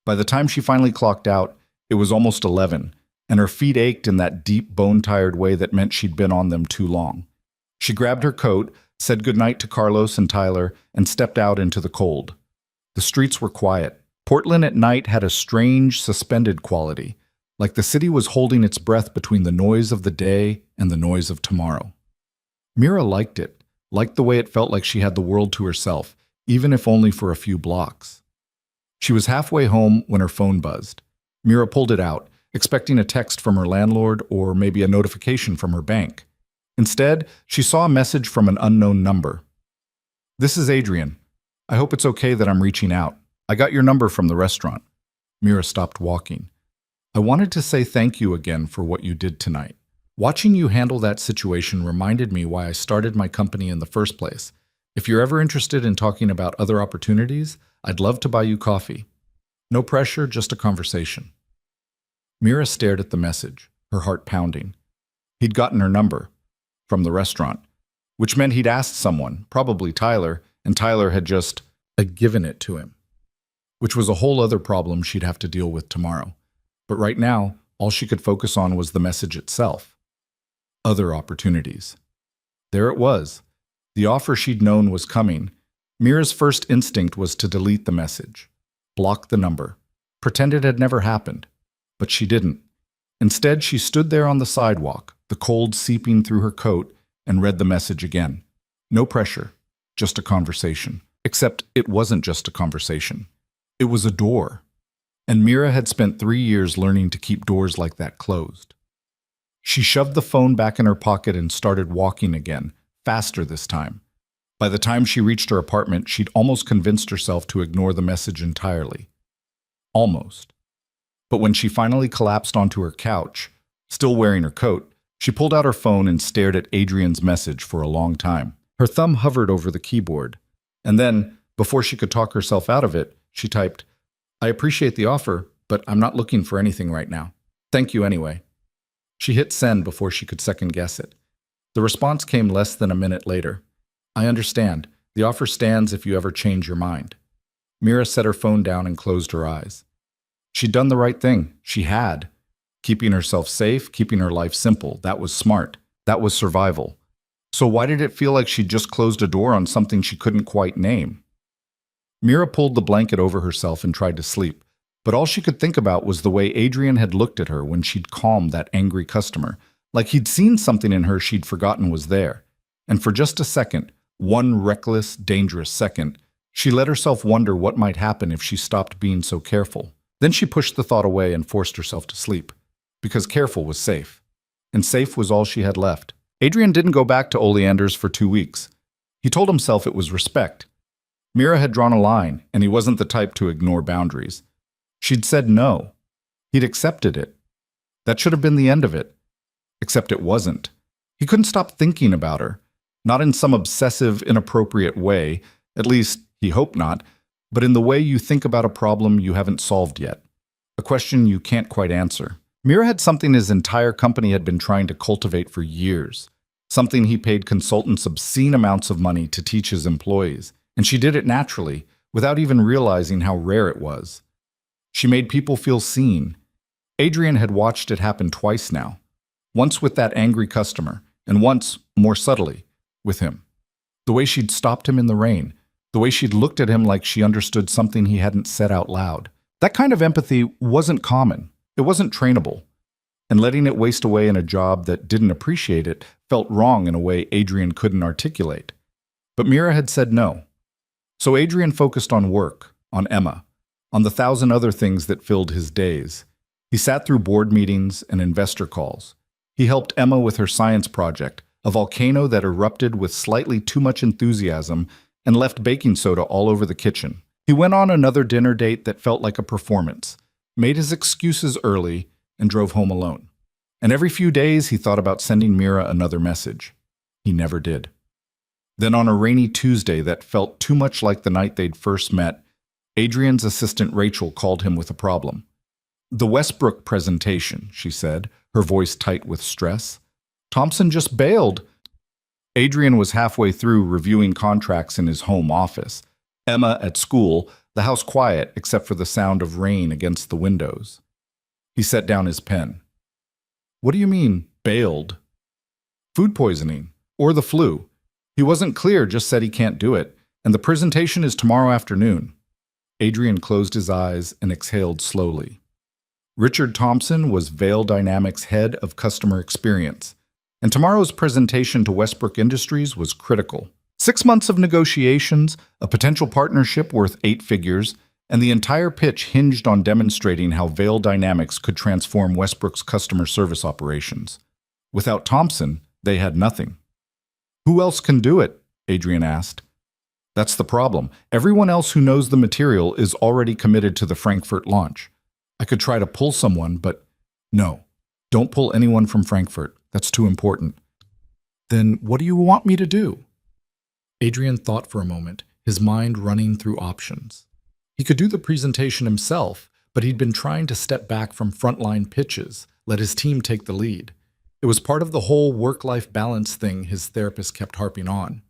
By the time she finally clocked out, it was almost 11, and her feet ached in that deep, bone-tired way that meant she'd been on them too long. She grabbed her coat, said goodnight to Carlos and Tyler, and stepped out into the cold. The streets were quiet. Portland at night had a strange, suspended quality, like the city was holding its breath between the noise of the day and the noise of tomorrow. Mira liked it. Liked the way it felt like she had the world to herself, even if only for a few blocks. She was halfway home when her phone buzzed. Mira pulled it out, expecting a text from her landlord or maybe a notification from her bank. Instead, she saw a message from an unknown number. "This is Adrian. I hope it's okay that I'm reaching out. I got your number from the restaurant." Mira stopped walking. "I wanted to say thank you again for what you did tonight. Watching you handle that situation reminded me why I started my company in the first place. If you're ever interested in talking about other opportunities, I'd love to buy you coffee. No pressure, just a conversation." Mira stared at the message, her heart pounding. He'd gotten her number from the restaurant, which meant he'd asked someone, probably Tyler, and Tyler had just given it to him, which was a whole other problem she'd have to deal with tomorrow. But right now, all she could focus on was the message itself. Other opportunities. There it was. The offer she'd known was coming. Mira's first instinct was to delete the message, block the number, pretend it had never happened. But she didn't. Instead, she stood there on the sidewalk, the cold seeping through her coat, and read the message again. No pressure, just a conversation. Except it wasn't just a conversation. It was a door. And Mira had spent 3 years learning to keep doors like that closed. She shoved the phone back in her pocket and started walking again, faster this time. By the time she reached her apartment, she'd almost convinced herself to ignore the message entirely. Almost. But when she finally collapsed onto her couch, still wearing her coat, she pulled out her phone and stared at Adrian's message for a long time. Her thumb hovered over the keyboard. And then, before she could talk herself out of it, she typed, "I appreciate the offer, but I'm not looking for anything right now. Thank you anyway." She hit send before she could second-guess it. The response came less than a minute later. "I understand. The offer stands if you ever change your mind." Mira set her phone down and closed her eyes. She'd done the right thing. She had. Keeping herself safe, keeping her life simple. That was smart. That was survival. So why did it feel like she'd just closed a door on something she couldn't quite name? Mira pulled the blanket over herself and tried to sleep, but all she could think about was the way Adrian had looked at her when she'd calmed that angry customer, like he'd seen something in her she'd forgotten was there. And for just a second, one reckless, dangerous second, she let herself wonder what might happen if she stopped being so careful. Then she pushed the thought away and forced herself to sleep, because careful was safe, and safe was all she had left. Adrian didn't go back to Oleander's for 2 weeks. He told himself it was respect. Mira had drawn a line, and he wasn't the type to ignore boundaries. She'd said no. He'd accepted it. That should have been the end of it. Except it wasn't. He couldn't stop thinking about her, not in some obsessive, inappropriate way, at least he hoped not, but in the way you think about a problem you haven't solved yet, a question you can't quite answer. Mira had something his entire company had been trying to cultivate for years, something he paid consultants obscene amounts of money to teach his employees, and she did it naturally, without even realizing how rare it was. She made people feel seen. Adrian had watched it happen twice now, once with that angry customer, and once, more subtly, with him. The way she'd stopped him in the rain, the way she'd looked at him like she understood something he hadn't said out loud. That kind of empathy wasn't common. It wasn't trainable. And letting it waste away in a job that didn't appreciate it felt wrong in a way Adrian couldn't articulate. But Mira had said no. So Adrian focused on work, on Emma, on the 1,000 other things that filled his days. He sat through board meetings and investor calls. He helped Emma with her science project, a volcano that erupted with slightly too much enthusiasm and left baking soda all over the kitchen. He went on another dinner date that felt like a performance, made his excuses early, and drove home alone. And every few days he thought about sending Mira another message. He never did. Then on a rainy Tuesday that felt too much like the night they'd first met, Adrian's assistant Rachel called him with a problem. "The Westbrook presentation," she said, her voice tight with stress. "Thompson just bailed." Adrian was halfway through reviewing contracts in his home office. Emma at school, the house quiet except for the sound of rain against the windows. He set down his pen. "What do you mean, bailed?" "Food poisoning, or the flu. He wasn't clear, just said he can't do it, and the presentation is tomorrow afternoon." Adrian closed his eyes and exhaled slowly. Richard Thompson was Vail Dynamics' head of customer experience, and tomorrow's presentation to Westbrook Industries was critical. 6 months of negotiations, a potential partnership worth 8 figures, and the entire pitch hinged on demonstrating how Veil Dynamics could transform Westbrook's customer service operations. Without Thompson, they had nothing. "Who else can do it?" Adrian asked. "That's the problem. Everyone else who knows the material is already committed to the Frankfurt launch. I could try to pull someone, but no. Don't pull anyone from Frankfurt. That's too important." "Then what do you want me to do?" Adrian thought for a moment, his mind running through options. He could do the presentation himself, but he'd been trying to step back from frontline pitches, let his team take the lead. It was part of the whole work-life balance thing his therapist kept harping on.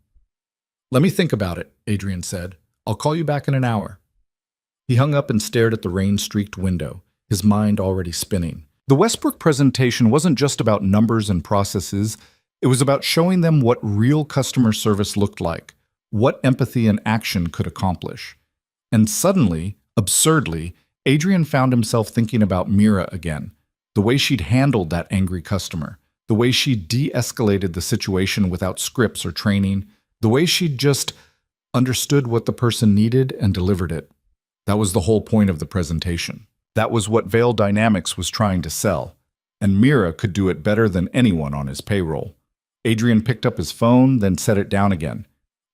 "Let me think about it," Adrian said. "I'll call you back in an hour." He hung up and stared at the rain-streaked window, his mind already spinning. The Westbrook presentation wasn't just about numbers and processes. It was about showing them what real customer service looked like, what empathy and action could accomplish. And suddenly, absurdly, Adrian found himself thinking about Mira again, the way she'd handled that angry customer, the way she de-escalated the situation without scripts or training, the way she'd just understood what the person needed and delivered it. That was the whole point of the presentation. That was what Veil Dynamics was trying to sell, and Mira could do it better than anyone on his payroll. Adrian picked up his phone, then set it down again.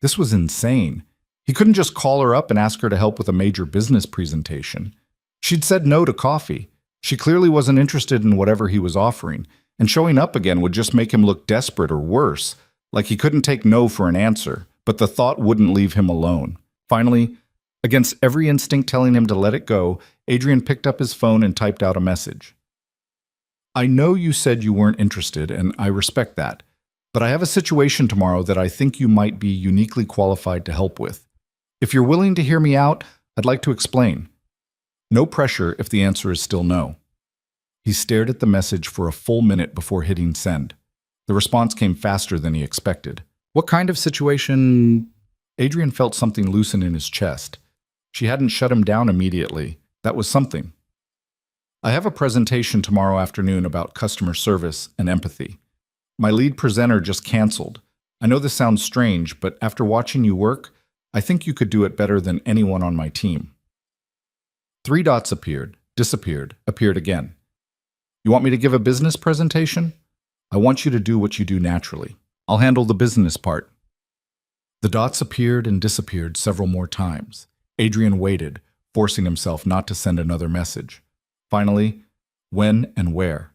This was insane. He couldn't just call her up and ask her to help with a major business presentation. She'd said no to coffee. She clearly wasn't interested in whatever he was offering, and showing up again would just make him look desperate or worse, like he couldn't take no for an answer, but the thought wouldn't leave him alone. Finally, against every instinct telling him to let it go, Adrian picked up his phone and typed out a message. "I know you said you weren't interested, and I respect that, but I have a situation tomorrow that I think you might be uniquely qualified to help with. If you're willing to hear me out, I'd like to explain. No pressure if the answer is still no." He stared at the message for a full minute before hitting send. The response came faster than he expected. "What kind of situation?" Adrian felt something loosen in his chest. She hadn't shut him down immediately. That was something. "I have a presentation tomorrow afternoon about customer service and empathy. My lead presenter just canceled. I know this sounds strange, but after watching you work, I think you could do it better than anyone on my team." 3 dots appeared, disappeared, appeared again. "You want me to give a business presentation? I want you to do what you do naturally. I'll handle the business part." The dots appeared and disappeared several more times. Adrian waited, forcing himself not to send another message. Finally, when and where?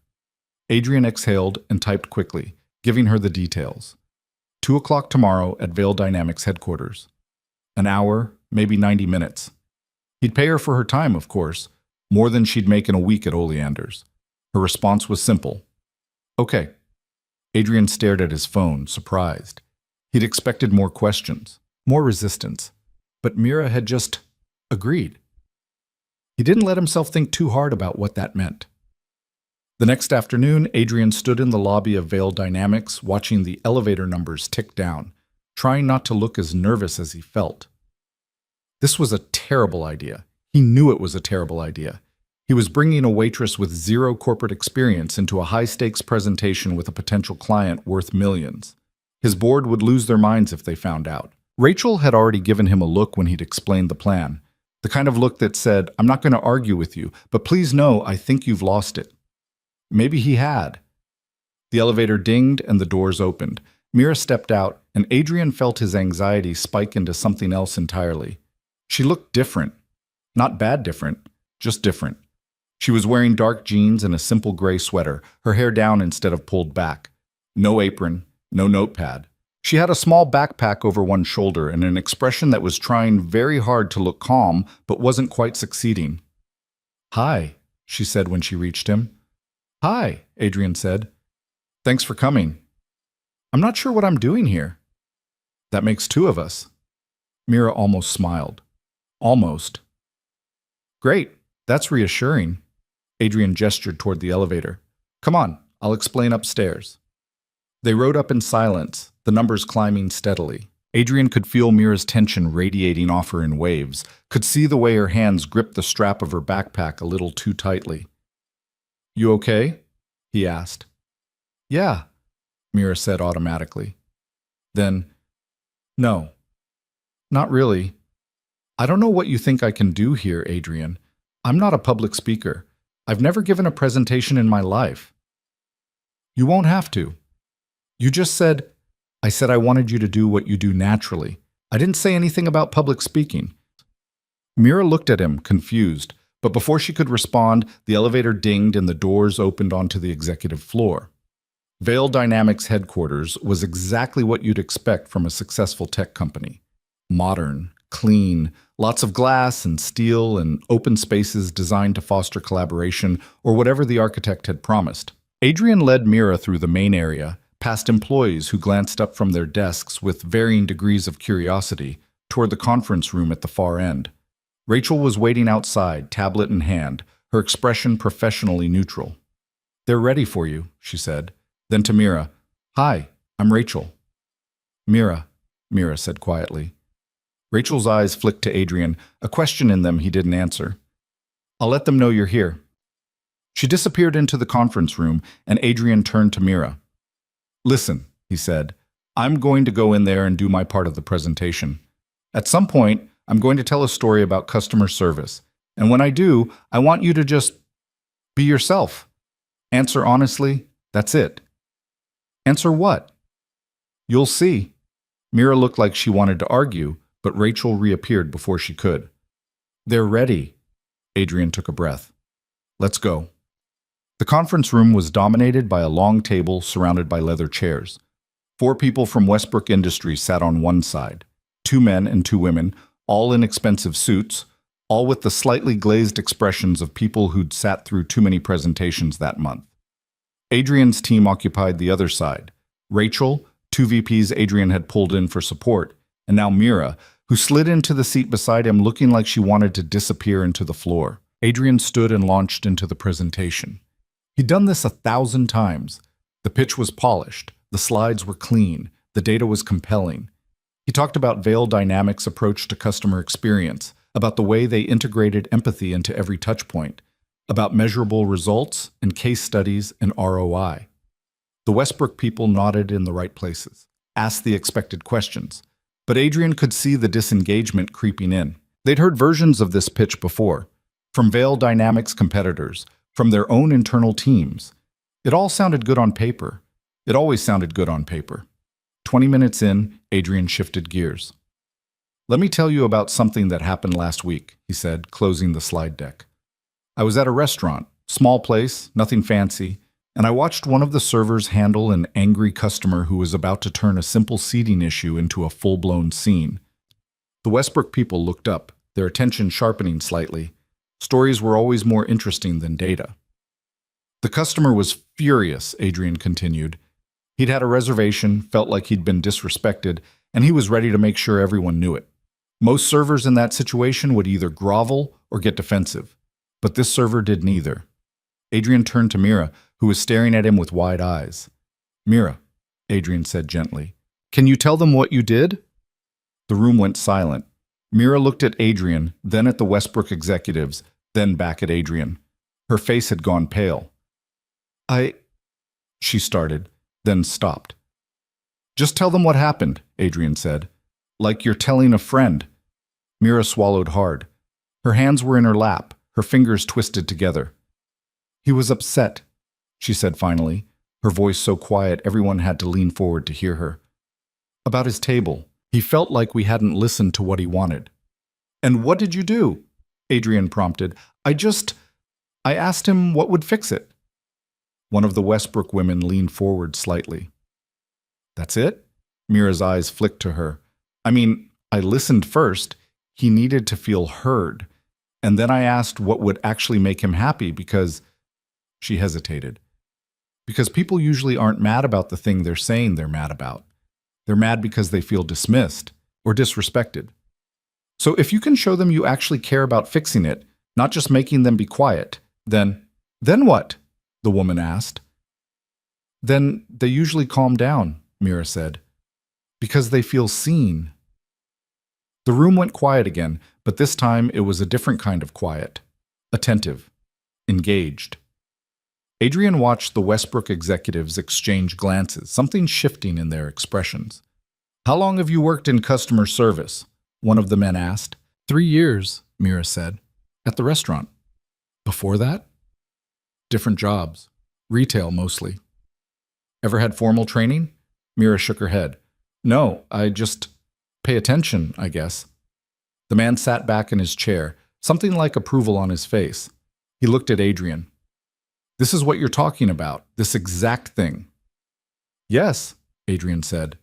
Adrian exhaled and typed quickly, giving her the details. 2 o'clock tomorrow at Veil Dynamics headquarters. An hour, maybe 90 minutes. He'd pay her for her time, of course, more than she'd make in a week at Oleander's. Her response was simple. "Okay." Adrian stared at his phone, surprised. He'd expected more questions, more resistance. But Mira had just agreed. He didn't let himself think too hard about what that meant. The next afternoon, Adrian stood in the lobby of Veil Dynamics, watching the elevator numbers tick down, trying not to look as nervous as he felt. This was a terrible idea. He knew it was a terrible idea. He was bringing a waitress with 0 corporate experience into a high-stakes presentation with a potential client worth millions. His board would lose their minds if they found out. Rachel had already given him a look when he'd explained the plan. The kind of look that said, "I'm not going to argue with you, but please know I think you've lost it." Maybe he had. The elevator dinged and the doors opened. Mira stepped out, and Adrian felt his anxiety spike into something else entirely. She looked different. Not bad different, just different. She was wearing dark jeans and a simple gray sweater, her hair down instead of pulled back. No apron, no notepad. She had a small backpack over one shoulder and an expression that was trying very hard to look calm, but wasn't quite succeeding. "Hi," she said when she reached him. "Hi," Adrian said. "Thanks for coming." "I'm not sure what I'm doing here." "That makes 2 of us." Mira almost smiled. Almost. "Great, that's reassuring." Adrian gestured toward the elevator. "Come on, I'll explain upstairs." They rode up in silence, the numbers climbing steadily. Adrian could feel Mira's tension radiating off her in waves, could see the way her hands gripped the strap of her backpack a little too tightly. "You okay?" he asked. "Yeah," Mira said automatically. Then, "No, not really. I don't know what you think I can do here, Adrian. I'm not a public speaker. I've never given a presentation in my life. You won't have to. You just said, I said I wanted you to do what you do naturally. I didn't say anything about public speaking. Mira looked at him, confused, but before she could respond, the elevator dinged and the doors opened onto the executive floor. Vail Dynamics headquarters was exactly what you'd expect from a successful tech company. Modern, clean, lots of glass and steel and open spaces designed to foster collaboration or whatever the architect had promised. Adrian led Mira through the main area, past employees who glanced up from their desks with varying degrees of curiosity, toward the conference room at the far end. Rachel was waiting outside, tablet in hand, her expression professionally neutral. They're ready for you, she said. Then to Mira, Hi, I'm Rachel. Mira said quietly. Rachel's eyes flicked to Adrian, a question in them he didn't answer. I'll let them know you're here. She disappeared into the conference room, and Adrian turned to Mira. Listen, he said, I'm going to go in there and do my part of the presentation. At some point, I'm going to tell a story about customer service. And when I do, I want you to just be yourself. Answer honestly, that's it. Answer what? You'll see. Mira looked like she wanted to argue, but Rachel reappeared before she could. They're ready. Adrian took a breath. Let's go. The conference room was dominated by a long table surrounded by leather chairs. 4 people from Westbrook Industries sat on one side, 2 men and 2 women, all in expensive suits, all with the slightly glazed expressions of people who'd sat through too many presentations that month. Adrian's team occupied the other side. Rachel, 2 VPs Adrian had pulled in for support, and now Mira, who slid into the seat beside him looking like she wanted to disappear into the floor. Adrian stood and launched into the presentation. He'd done this 1,000 times. The pitch was polished, the slides were clean, the data was compelling. He talked about Vail Dynamics' approach to customer experience, about the way they integrated empathy into every touchpoint, about measurable results and case studies and ROI. The Westbrook people nodded in the right places, asked the expected questions, but Adrian could see the disengagement creeping in. They'd heard versions of this pitch before, from Vail Dynamics competitors, from their own internal teams. It all sounded good on paper. It always sounded good on paper. 20 minutes in, Adrian shifted gears. Let me tell you about something that happened last week, he said, closing the slide deck. I was at a restaurant, small place, nothing fancy, and I watched one of the servers handle an angry customer who was about to turn a simple seating issue into a full-blown scene. The Westbrook people looked up, their attention sharpening slightly. Stories were always more interesting than data. The customer was furious, Adrian continued. He'd had a reservation, felt like he'd been disrespected, and he was ready to make sure everyone knew it. Most servers in that situation would either grovel or get defensive, but this server did neither. Adrian turned to Mira, who was staring at him with wide eyes. Mira, Adrian said gently, can you tell them what you did? The room went silent. Mira looked at Adrian, then at the Westbrook executives, then back at Adrian. Her face had gone pale. She started, then stopped. Just tell them what happened, Adrian said. Like you're telling a friend. Mira swallowed hard. Her hands were in her lap, her fingers twisted together. He was upset, she said finally, her voice so quiet everyone had to lean forward to hear her. About his table. He felt like we hadn't listened to what he wanted. And what did you do? Adrian prompted. I asked him what would fix it. One of the Westbrook women leaned forward slightly. That's it? Mira's eyes flicked to her. I mean, I listened first. He needed to feel heard. And then I asked what would actually make him happy because... She hesitated. Because people usually aren't mad about the thing they're saying they're mad about. They're mad because they feel dismissed or disrespected. So if you can show them you actually care about fixing it, not just making them be quiet, then what? The woman asked. Then they usually calm down, Mira said. Because they feel seen. The room went quiet again, but this time it was a different kind of quiet. Attentive. Engaged. Adrian watched the Westbrook executives exchange glances, something shifting in their expressions. How long have you worked in customer service? One of the men asked. 3 years, Mira said, at the restaurant. Before that? Different jobs. Retail mostly. Ever had formal training? Mira shook her head. No, I just pay attention, I guess. The man sat back in his chair, something like approval on his face. He looked at Adrian. This is what you're talking about, this exact thing. Yes, Adrian said.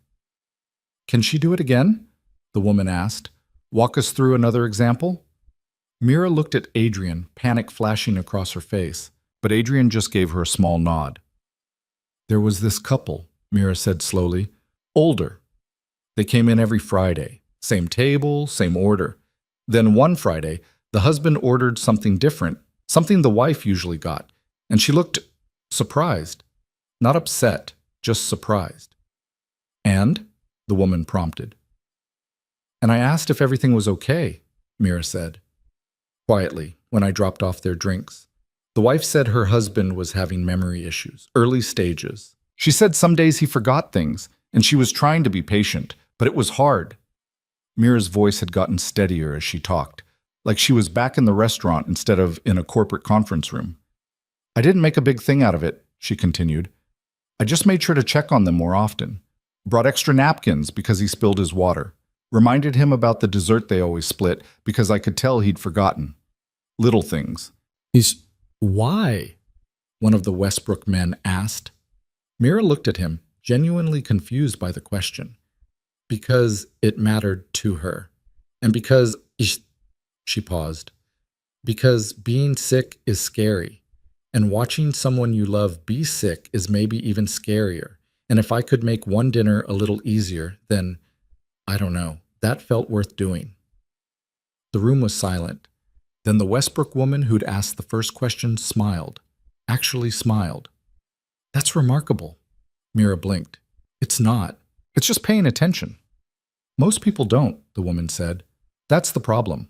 Can she do it again? The woman asked. Walk us through another example? Mira looked at Adrian, panic flashing across her face, but Adrian just gave her a small nod. There was this couple, Mira said slowly, older. They came in every Friday, same table, same order. Then one Friday, the husband ordered something different, something the wife usually got, and she looked surprised. Not upset, just surprised. And? The woman prompted. And I asked if everything was okay, Mira said. Quietly, when I dropped off their drinks. The wife said her husband was having memory issues, early stages. She said some days he forgot things, and she was trying to be patient, but it was hard. Mira's voice had gotten steadier as she talked, like she was back in the restaurant instead of in a corporate conference room. I didn't make a big thing out of it, she continued. I just made sure to check on them more often. Brought extra napkins because he spilled his water. Reminded him about the dessert they always split because I could tell he'd forgotten. Little things. Why? One of the Westbrook men asked. Mira looked at him, genuinely confused by the question. Because it mattered to her. And because... She paused. Because being sick is scary. And watching someone you love be sick is maybe even scarier. And if I could make one dinner a little easier, then, I don't know, that felt worth doing. The room was silent. Then the Westbrook woman who'd asked the first question smiled. Actually smiled. That's remarkable. Mira blinked. It's not. It's just paying attention. Most people don't, the woman said. That's the problem.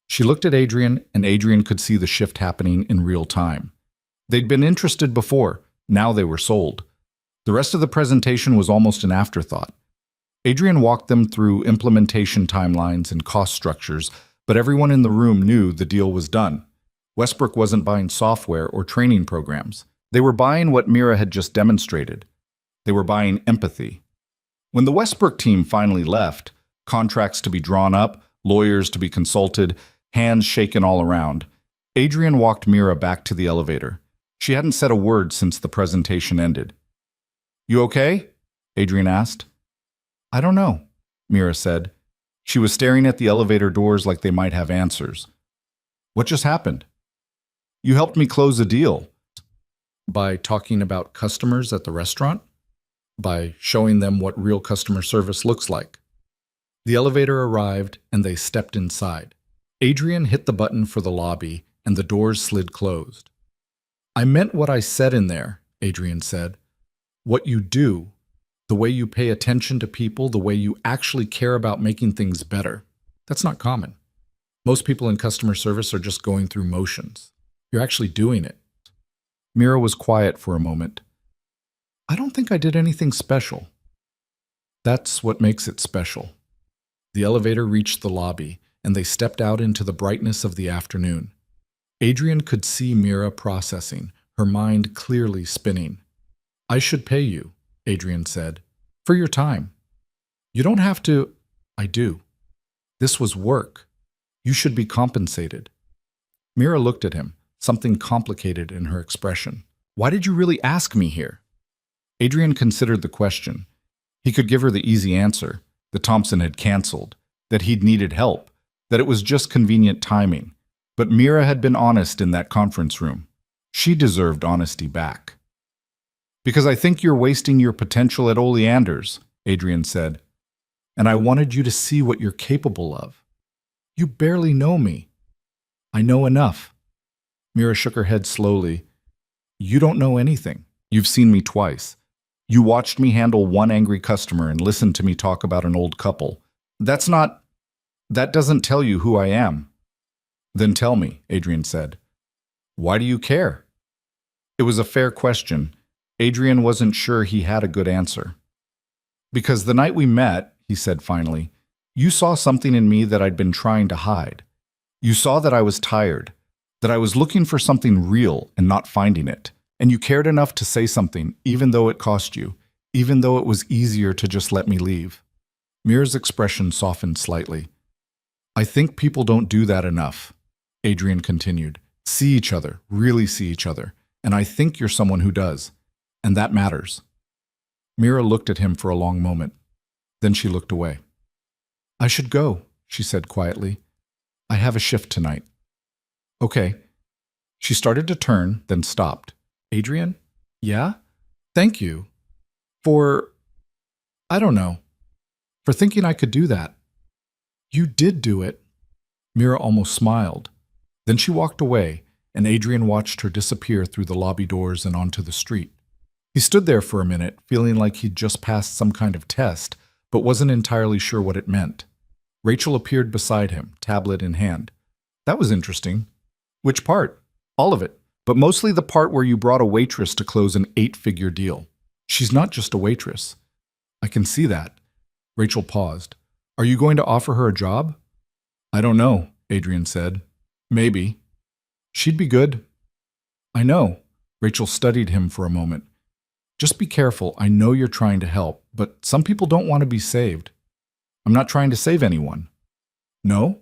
She looked at Adrian, and Adrian could see the shift happening in real time. They'd been interested before. Now they were sold. The rest of the presentation was almost an afterthought. Adrian walked them through implementation timelines and cost structures, but everyone in the room knew the deal was done. Westbrook wasn't buying software or training programs. They were buying what Mira had just demonstrated. They were buying empathy. When the Westbrook team finally left, contracts to be drawn up, lawyers to be consulted, hands shaken all around, Adrian walked Mira back to the elevator. She hadn't said a word since the presentation ended. You okay? Adrian asked. I don't know, Mira said. She was staring at the elevator doors like they might have answers. What just happened? You helped me close a deal. By talking about customers at the restaurant? By showing them what real customer service looks like. The elevator arrived and they stepped inside. Adrian hit the button for the lobby and the doors slid closed. I meant what I said in there, Adrian said. What you do, the way you pay attention to people, the way you actually care about making things better. That's not common. Most people in customer service are just going through motions. You're actually doing it. Mira was quiet for a moment. I don't think I did anything special. That's what makes it special. The elevator reached the lobby, and they stepped out into the brightness of the afternoon. Adrian could see Mira processing, her mind clearly spinning. I should pay you, Adrian said, for your time. You don't have to. I do. This was work. You should be compensated. Mira looked at him, something complicated in her expression. Why did you really ask me here? Adrian considered the question. He could give her the easy answer, that Thompson had canceled, that he'd needed help, that it was just convenient timing. But Mira had been honest in that conference room. She deserved honesty back. Because I think you're wasting your potential at Oleander's, Adrian said. And I wanted you to see what you're capable of. You barely know me. I know enough. Mira shook her head slowly. You don't know anything. You've seen me twice. You watched me handle one angry customer and listened to me talk about an old couple. That doesn't tell you who I am. Then tell me, Adrian said. Why do you care? It was a fair question. Adrian wasn't sure he had a good answer. Because the night we met, he said finally, You saw something in me that I'd been trying to hide. You saw that I was tired, that I was looking for something real and not finding it. And you cared enough to say something, even though it cost you, even though it was easier to just let me leave." Mira's expression softened slightly. "I think people don't do that enough," Adrian continued. "See each other, really see each other. And I think you're someone who does. And that matters." Mira looked at him for a long moment. Then she looked away. "I should go," she said quietly. "I have a shift tonight." "Okay." She started to turn, then stopped. "Adrian? Yeah? Thank you. I don't know. For thinking I could do that." "You did do it." Mira almost smiled. Then she walked away, and Adrian watched her disappear through the lobby doors and onto the street. He stood there for a minute, feeling like he'd just passed some kind of test, but wasn't entirely sure what it meant. Rachel appeared beside him, tablet in hand. "That was interesting." "Which part?" "All of it, but mostly the part where you brought a waitress to close an 8-figure deal." "She's not just a waitress." "I can see that." Rachel paused. "Are you going to offer her a job?" "I don't know," Adrian said. "Maybe." "She'd be good." "I know." Rachel studied him for a moment. "Just be careful. I know you're trying to help, but some people don't want to be saved." "I'm not trying to save anyone." "No?"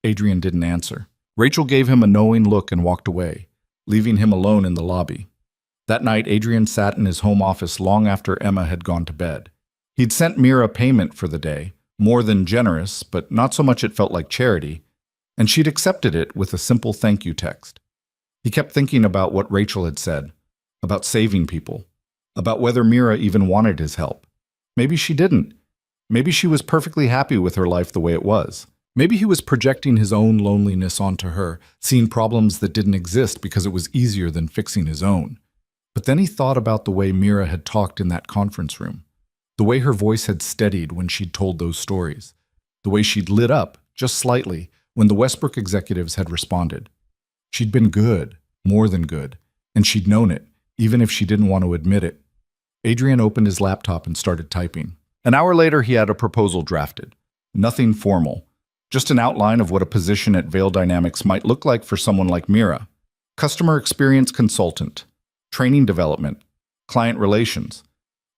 Adrian didn't answer. Rachel gave him a knowing look and walked away, leaving him alone in the lobby. That night, Adrian sat in his home office long after Emma had gone to bed. He'd sent Mira payment for the day, more than generous, but not so much it felt like charity, and she'd accepted it with a simple thank you text. He kept thinking about what Rachel had said, about saving people, about whether Mira even wanted his help. Maybe she didn't. Maybe she was perfectly happy with her life the way it was. Maybe he was projecting his own loneliness onto her, seeing problems that didn't exist because it was easier than fixing his own. But then he thought about the way Mira had talked in that conference room, the way her voice had steadied when she'd told those stories, the way she'd lit up, just slightly, when the Westbrook executives had responded. She'd been good, more than good, and she'd known it, even if she didn't want to admit it. Adrian opened his laptop and started typing. An hour later, he had a proposal drafted. Nothing formal, just an outline of what a position at Veil Dynamics might look like for someone like Mira. Customer experience consultant, training development, client relations.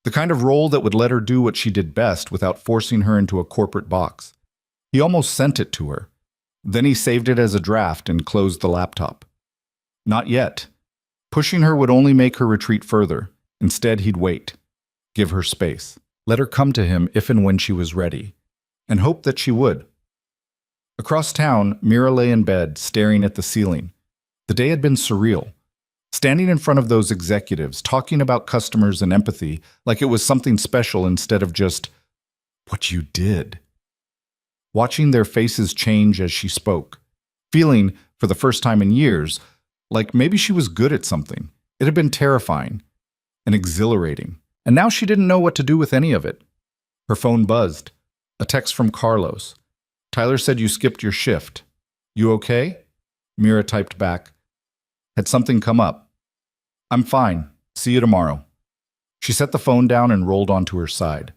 The kind of role that would let her do what she did best without forcing her into a corporate box. He almost sent it to her. Then he saved it as a draft and closed the laptop. Not yet. Pushing her would only make her retreat further. Instead, he'd wait. Give her space. Let her come to him if and when she was ready. And hope that she would. Across town, Mira lay in bed, staring at the ceiling. The day had been surreal. Standing in front of those executives, talking about customers and empathy like it was something special instead of just what you did. Watching their faces change as she spoke. Feeling, for the first time in years, like maybe she was good at something. It had been terrifying and exhilarating. And now she didn't know what to do with any of it. Her phone buzzed. A text from Carlos. "Tyler said you skipped your shift. You okay?" Mira typed back. "Had something come up?" "I'm fine. See you tomorrow." She set the phone down and rolled onto her side.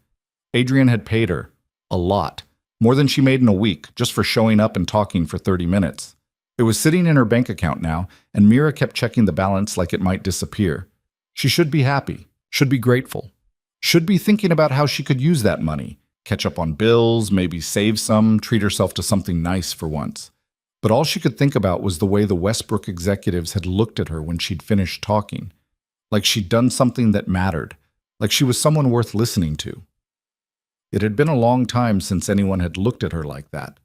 Adrian had paid her. A lot. More than she made in a week, just for showing up and talking for 30 minutes. It was sitting in her bank account now, and Mira kept checking the balance like it might disappear. She should be happy. Should be grateful. Should be thinking about how she could use that money. Catch up on bills, maybe save some, treat herself to something nice for once. But all she could think about was the way the Westbrook executives had looked at her when she'd finished talking. Like she'd done something that mattered. Like she was someone worth listening to. It had been a long time since anyone had looked at her like that.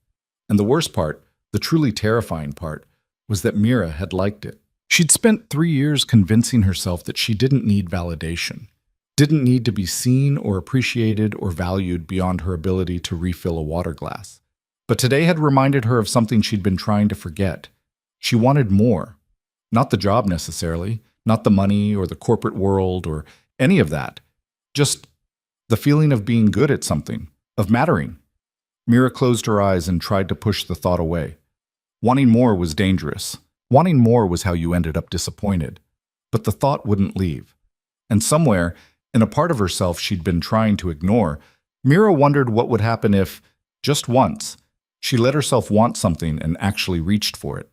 And the worst part, the truly terrifying part, was that Mira had liked it. She'd spent 3 years convincing herself that she didn't need validation, didn't need to be seen or appreciated or valued beyond her ability to refill a water glass. But today had reminded her of something she'd been trying to forget. She wanted more. Not the job necessarily, not the money or the corporate world or any of that. Just the feeling of being good at something, of mattering. Mira closed her eyes and tried to push the thought away. Wanting more was dangerous. Wanting more was how you ended up disappointed. But the thought wouldn't leave. And somewhere, in a part of herself she'd been trying to ignore, Mira wondered what would happen if, Just once, she let herself want something and actually reached for it.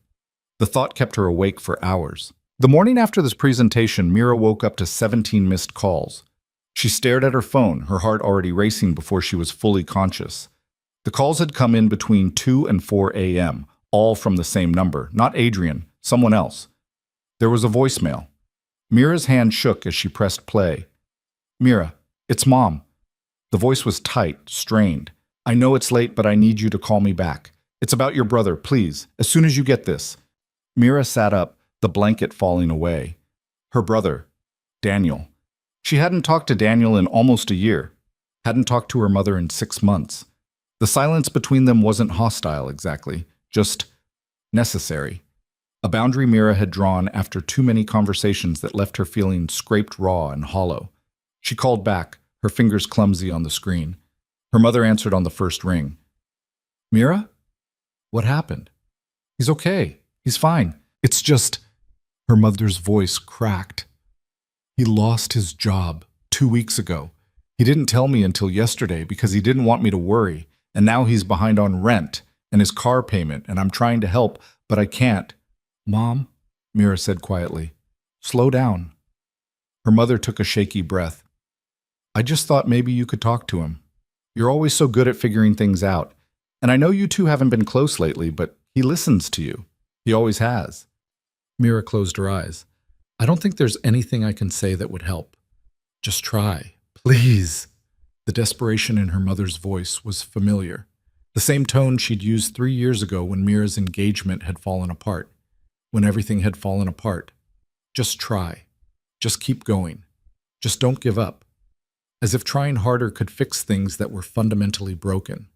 The thought kept her awake for hours. The morning after this presentation, Mira woke up to 17 missed calls. She stared at her phone, her heart already racing before she was fully conscious. The calls had come in between 2 and 4 a.m., all from the same number, not Adrian, someone else. There was a voicemail. Mira's hand shook as she pressed play. "Mira, it's Mom." The voice was tight, strained. "I know it's late, but I need you to call me back. It's about your brother, please, as soon as you get this." Mira sat up, the blanket falling away. Her brother, Daniel. She hadn't talked to Daniel in almost a year, hadn't talked to her mother in 6 months. The silence between them wasn't hostile exactly, just necessary. A boundary Mira had drawn after too many conversations that left her feeling scraped raw and hollow. She called back, her fingers clumsy on the screen. Her mother answered on the first ring. "Mira? What happened?" "He's okay. He's fine. It's just..." Her mother's voice cracked. "He lost his job 2 weeks ago. He didn't tell me until yesterday because he didn't want me to worry, and now he's behind on rent and his car payment, and I'm trying to help, but I can't." "Mom," Mira said quietly, "slow down." Her mother took a shaky breath. "I just thought maybe you could talk to him. You're always so good at figuring things out, and I know you two haven't been close lately, but he listens to you. He always has." Mira closed her eyes. "I don't think there's anything I can say that would help. Just try, please." The desperation in her mother's voice was familiar. The same tone she'd used 3 years ago when Mira's engagement had fallen apart, when everything had fallen apart. Just try. Just keep going. Just don't give up. As if trying harder could fix things that were fundamentally broken.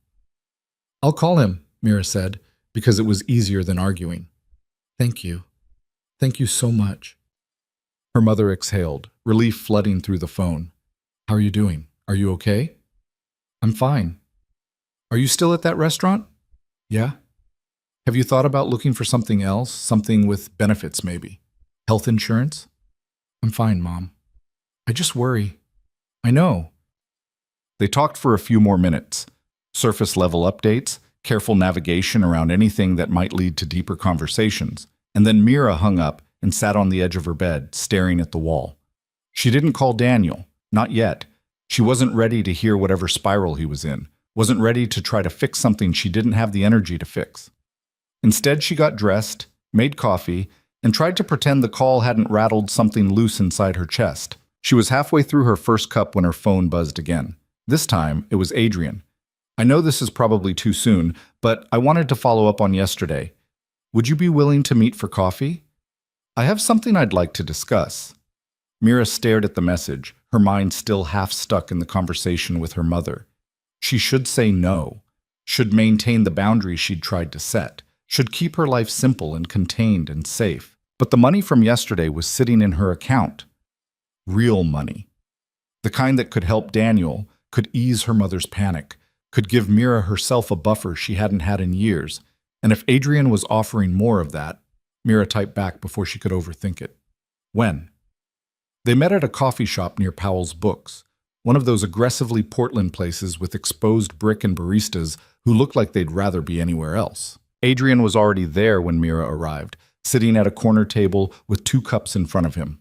"I'll call him," Mira said, because it was easier than arguing. "Thank you. Thank you so much." Her mother exhaled, relief flooding through the phone. "How are you doing? Are you okay?" "I'm fine." "Are you still at that restaurant?" "Yeah." "Have you thought about looking for something else? Something with benefits, maybe? Health insurance?" "I'm fine, Mom. I just worry." "I know." They talked for a few more minutes. Surface-level updates, careful navigation around anything that might lead to deeper conversations. And then Mira hung up and sat on the edge of her bed, staring at the wall. She didn't call Daniel, not yet. She wasn't ready to hear whatever spiral he was in, wasn't ready to try to fix something she didn't have the energy to fix. Instead, she got dressed, made coffee, and tried to pretend the call hadn't rattled something loose inside her chest. She was halfway through her first cup when her phone buzzed again. This time, it was Adrian. "I know this is probably too soon, but I wanted to follow up on yesterday. Would you be willing to meet for coffee? I have something I'd like to discuss." Mira stared at the message, her mind still half stuck in the conversation with her mother. She should say no, should maintain the boundaries she'd tried to set, should keep her life simple and contained and safe. But the money from yesterday was sitting in her account. Real money. The kind that could help Daniel, could ease her mother's panic, could give Mira herself a buffer she hadn't had in years. And if Adrian was offering more of that, Mira typed back before she could overthink it. When? They met at a coffee shop near Powell's Books, one of those aggressively Portland places with exposed brick and baristas who looked like they'd rather be anywhere else. Adrian was already there when Mira arrived, sitting at a corner table with 2 cups in front of him.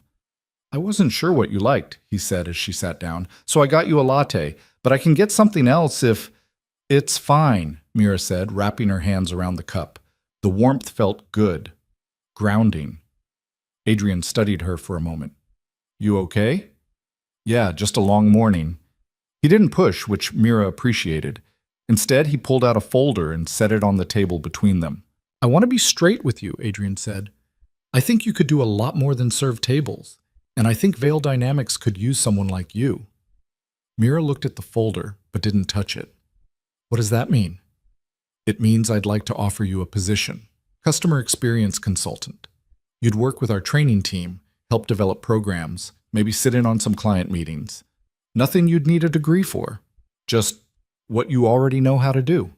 "I wasn't sure what you liked," he said as she sat down, "so I got you a latte, but I can get something else if..." "It's fine," Mira said, wrapping her hands around the cup. The warmth felt good, grounding. Adrian studied her for a moment. "You okay?" "Yeah, just a long morning." He didn't push, which Mira appreciated. Instead, he pulled out a folder and set it on the table between them. "I want to be straight with you," Adrian said. "I think you could do a lot more than serve tables, and I think Veil Dynamics could use someone like you." Mira looked at the folder, but didn't touch it. "What does that mean?" "It means I'd like to offer you a position. Customer experience consultant. You'd work with our training team, help develop programs, maybe sit in on some client meetings. Nothing you'd need a degree for. Just what you already know how to do."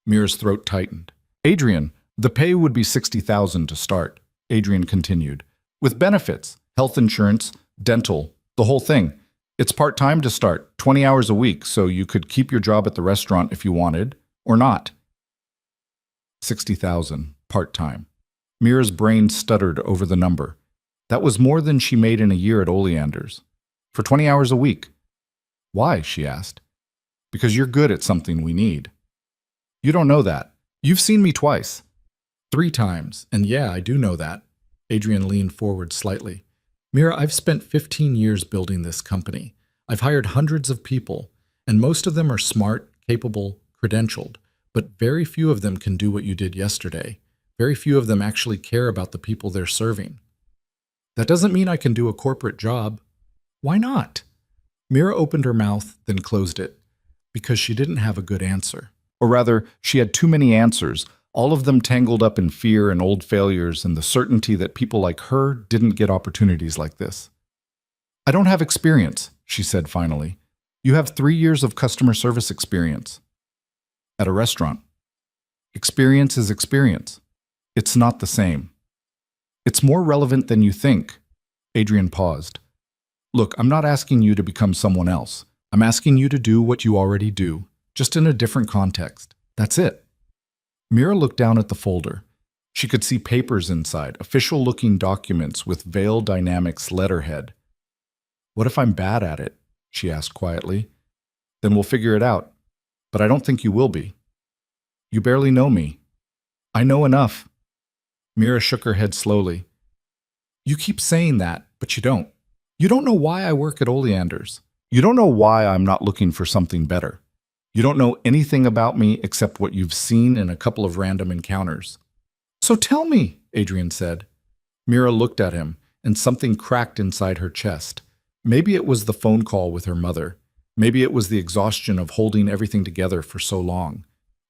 Mira's throat tightened. "Adrian, the pay would be $60,000 to start," Adrian continued. "With benefits, health insurance, dental, the whole thing. It's part-time to start, 20 hours a week, so you could keep your job at the restaurant if you wanted, Or not? 60,000, part-time. Mira's brain stuttered over the number. That was more than she made in a year at Oleander's. For 20 hours a week. Why? She asked. Because you're good at something we need. You don't know that. You've seen me twice. 3 times, and yeah, I do know that. Adrian leaned forward slightly. Mira, I've spent 15 years building this company. I've hired hundreds of people, and most of them are smart, capable, credentialed, but very few of them can do what you did yesterday. Very few of them actually care about the people they're serving. That doesn't mean I can do a corporate job. Why not? Mira opened her mouth, then closed it, because she didn't have a good answer. Or rather, she had too many answers, all of them tangled up in fear and old failures and the certainty that people like her didn't get opportunities like this. I don't have experience, she said finally. You have 3 years of customer service experience. At a restaurant. Experience is experience. It's not the same. It's more relevant than you think. Adrian paused. Look, I'm not asking you to become someone else. I'm asking you to do what you already do, just in a different context. That's it. Mira looked down at the folder. She could see papers inside, official-looking documents with Veil Dynamics letterhead. What if I'm bad at it? She asked quietly. Then we'll figure it out. But I don't think you will be. You barely know me. I know enough. Mira shook her head slowly. You keep saying that, but you don't. You don't know why I work at Oleander's. You don't know why I'm not looking for something better. You don't know anything about me except what you've seen in a couple of random encounters. So tell me, Adrian said. Mira looked at him, and something cracked inside her chest. Maybe it was the phone call with her mother. Maybe it was the exhaustion of holding everything together for so long.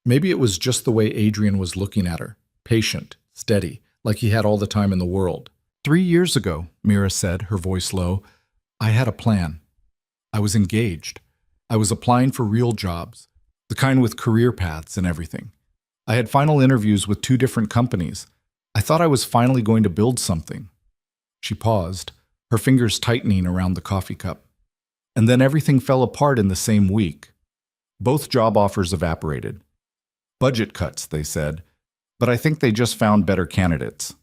Maybe it was just the way Adrian was looking at her, patient, steady, like he had all the time in the world. 3 years ago, Mira said, her voice low, I had a plan. I was engaged. I was applying for real jobs, the kind with career paths and everything. I had final interviews with 2 different companies. I thought I was finally going to build something. She paused, her fingers tightening around the coffee cup. And then everything fell apart in the same week. Both job offers evaporated. Budget cuts, they said, but I think they just found better candidates.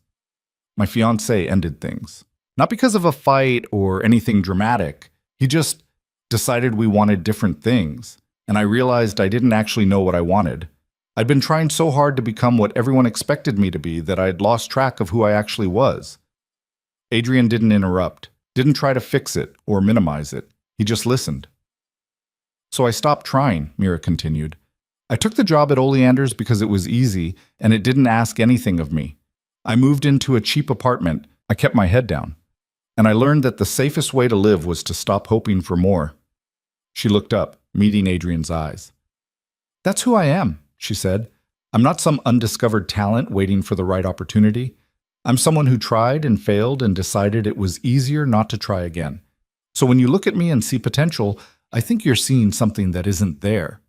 My fiancé ended things. Not because of a fight or anything dramatic. He just decided we wanted different things, and I realized I didn't actually know what I wanted. I'd been trying so hard to become what everyone expected me to be that I'd lost track of who I actually was. Adrian didn't interrupt, didn't try to fix it or minimize it. He just listened. So I stopped trying, Mira continued. I took the job at Oleander's because it was easy and it didn't ask anything of me. I moved into a cheap apartment. I kept my head down. And I learned that the safest way to live was to stop hoping for more. She looked up, meeting Adrian's eyes. That's who I am, she said. I'm not some undiscovered talent waiting for the right opportunity. I'm someone who tried and failed and decided it was easier not to try again. So when you look at me and see potential, I think you're seeing something that isn't there.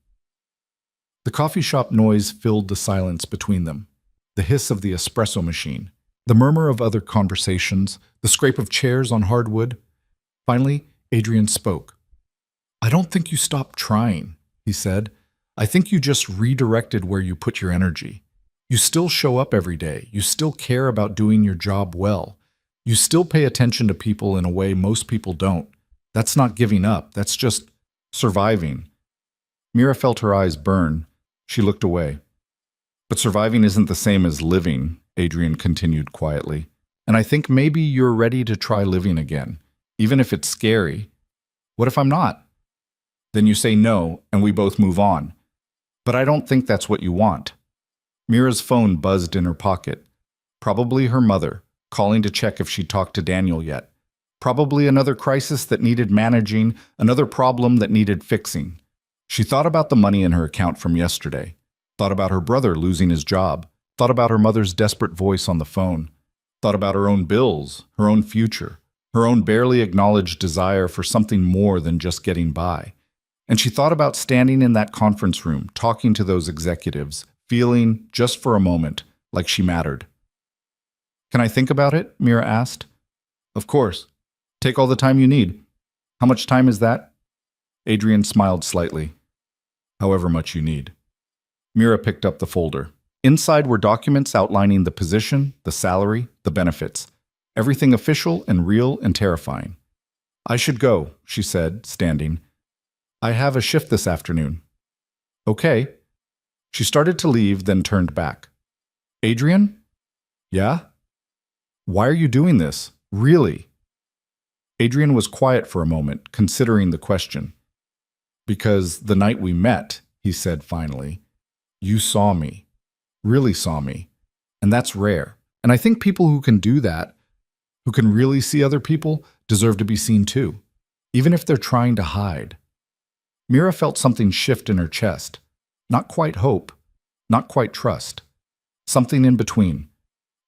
The coffee shop noise filled the silence between them. The hiss of the espresso machine, the murmur of other conversations, the scrape of chairs on hardwood. Finally, Adrian spoke. I don't think you stopped trying, he said. I think you just redirected where you put your energy. You still show up every day. You still care about doing your job well. You still pay attention to people in a way most people don't. That's not giving up. That's just surviving. Mira felt her eyes burn. She looked away. But surviving isn't the same as living, Adrian continued quietly. And I think maybe you're ready to try living again, even if it's scary. What if I'm not? Then you say no, and we both move on. But I don't think that's what you want. Mira's phone buzzed in her pocket. Probably her mother, calling to check if she'd talked to Daniel yet. Probably another crisis that needed managing, another problem that needed fixing. She thought about the money in her account from yesterday. Thought about her brother losing his job. Thought about her mother's desperate voice on the phone. Thought about her own bills, her own future, her own barely acknowledged desire for something more than just getting by. And she thought about standing in that conference room, talking to those executives, feeling, just for a moment, like she mattered. Can I think about it? Mira asked. Of course. Take all the time you need. How much time is that? Adrian smiled slightly. However much you need. Mira picked up the folder. Inside were documents outlining the position, the salary, the benefits. Everything official and real and terrifying. I should go, she said, standing. I have a shift this afternoon. Okay. She started to leave, then turned back. Adrian? Yeah? Why are you doing this? Really? Adrian was quiet for a moment, considering the question. Because the night we met, he said finally, you saw me. Really saw me. And that's rare. And I think people who can do that, who can really see other people, deserve to be seen too, even if they're trying to hide. Mira felt something shift in her chest. Not quite hope, not quite trust. Something in between.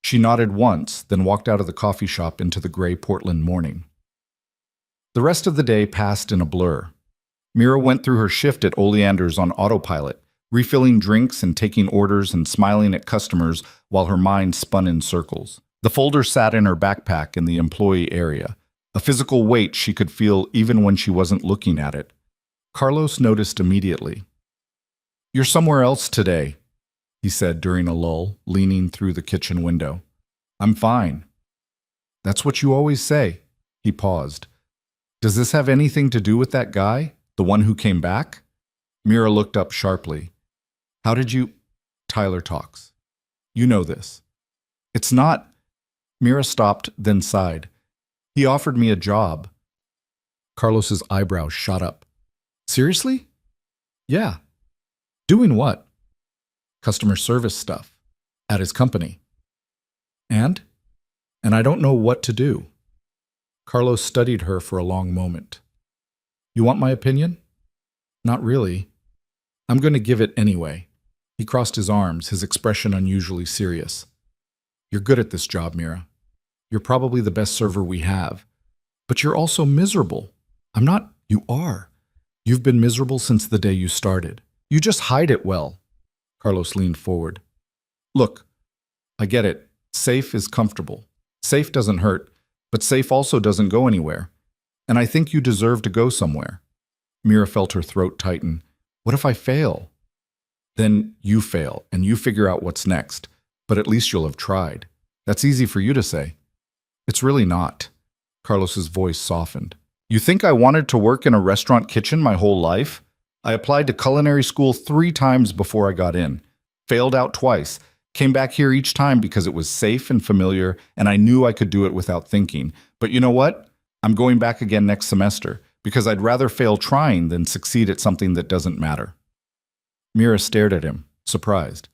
She nodded once, then walked out of the coffee shop into the gray Portland morning. The rest of the day passed in a blur. Mira went through her shift at Oleander's on autopilot, refilling drinks and taking orders and smiling at customers while her mind spun in circles. The folder sat in her backpack in the employee area, a physical weight she could feel even when she wasn't looking at it. Carlos noticed immediately. You're somewhere else today, he said during a lull, leaning through the kitchen window. I'm fine. That's what you always say. He paused. Does this have anything to do with that guy, the one who came back? Mira looked up sharply. How did you... Tyler talks. You know this. It's not... Mira stopped, then sighed. He offered me a job. Carlos's eyebrows shot up. Seriously? Yeah. Doing what? Customer service stuff. At his company. And I don't know what to do. Carlos studied her for a long moment. You want my opinion? Not really. I'm going to give it anyway. He crossed his arms, his expression unusually serious. You're good at this job, Mira. You're probably the best server we have. But you're also miserable. I'm not. You are. You've been miserable since the day you started. You just hide it well. Carlos leaned forward. Look, I get it. Safe is comfortable. Safe doesn't hurt, but safe also doesn't go anywhere. And I think you deserve to go somewhere. Mira felt her throat tighten. What if I fail? Then you fail, and you figure out what's next. But at least you'll have tried. That's easy for you to say. It's really not. Carlos's voice softened. You think I wanted to work in a restaurant kitchen my whole life? I applied to culinary school 3 times before I got in. Failed out twice. Came back here each time because it was safe and familiar, and I knew I could do it without thinking. But you know what? I'm going back again next semester, because I'd rather fail trying than succeed at something that doesn't matter. Mira stared at him, surprised.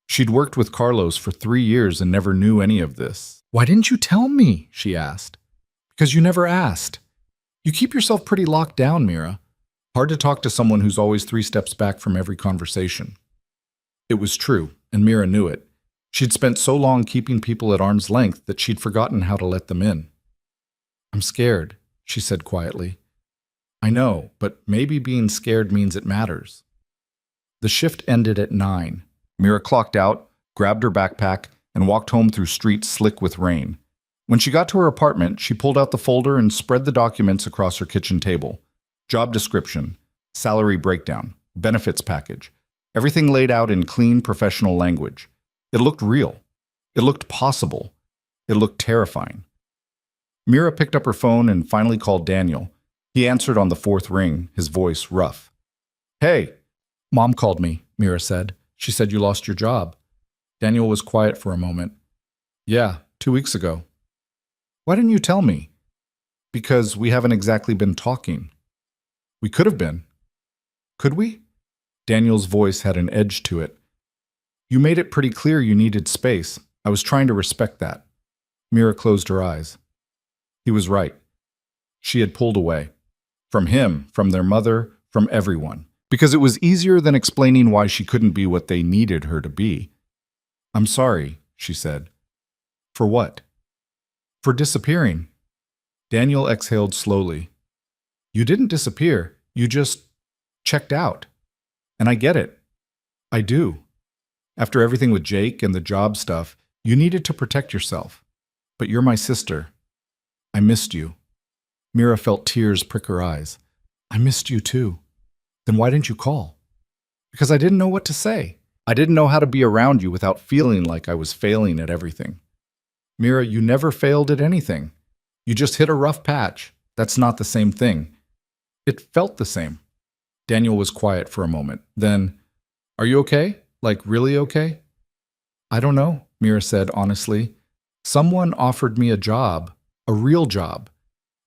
She'd worked with Carlos for 3 years and never knew any of this. Why didn't you tell me? She asked. Because you never asked. You keep yourself pretty locked down, Mira. Hard to talk to someone who's always 3 steps back from every conversation. It was true, and Mira knew it. She'd spent so long keeping people at arm's length that she'd forgotten how to let them in. I'm scared, she said quietly. I know, but maybe being scared means it matters. The shift ended at 9. Mira clocked out, grabbed her backpack, and walked home through streets slick with rain. When she got to her apartment, she pulled out the folder and spread the documents across her kitchen table. Job description, salary breakdown, benefits package, everything laid out in clean professional language. It looked real. It looked possible. It looked terrifying. Mira picked up her phone and finally called Daniel. He answered on the 4th ring, his voice rough. Hey, Mom called me, Mira said. She said you lost your job. Daniel was quiet for a moment. Yeah, 2 weeks ago. Why didn't you tell me? Because we haven't exactly been talking. We could have been. Could we? Daniel's voice had an edge to it. You made it pretty clear you needed space. I was trying to respect that. Mira closed her eyes. He was right. She had pulled away. From him, from their mother, from everyone. Because it was easier than explaining why she couldn't be what they needed her to be. I'm sorry, she said. For what? For disappearing. Daniel exhaled slowly. You didn't disappear. You just checked out. And I get it. I do. After everything with Jake and the job stuff, you needed to protect yourself. But you're my sister. I missed you. Mira felt tears prick her eyes. I missed you too. Then why didn't you call? Because I didn't know what to say. I didn't know how to be around you without feeling like I was failing at everything. Mira, you never failed at anything. You just hit a rough patch. That's not the same thing. It felt the same. Daniel was quiet for a moment. Then, are you okay? Like, really okay? I don't know, Mira said honestly. Someone offered me a job, a real job,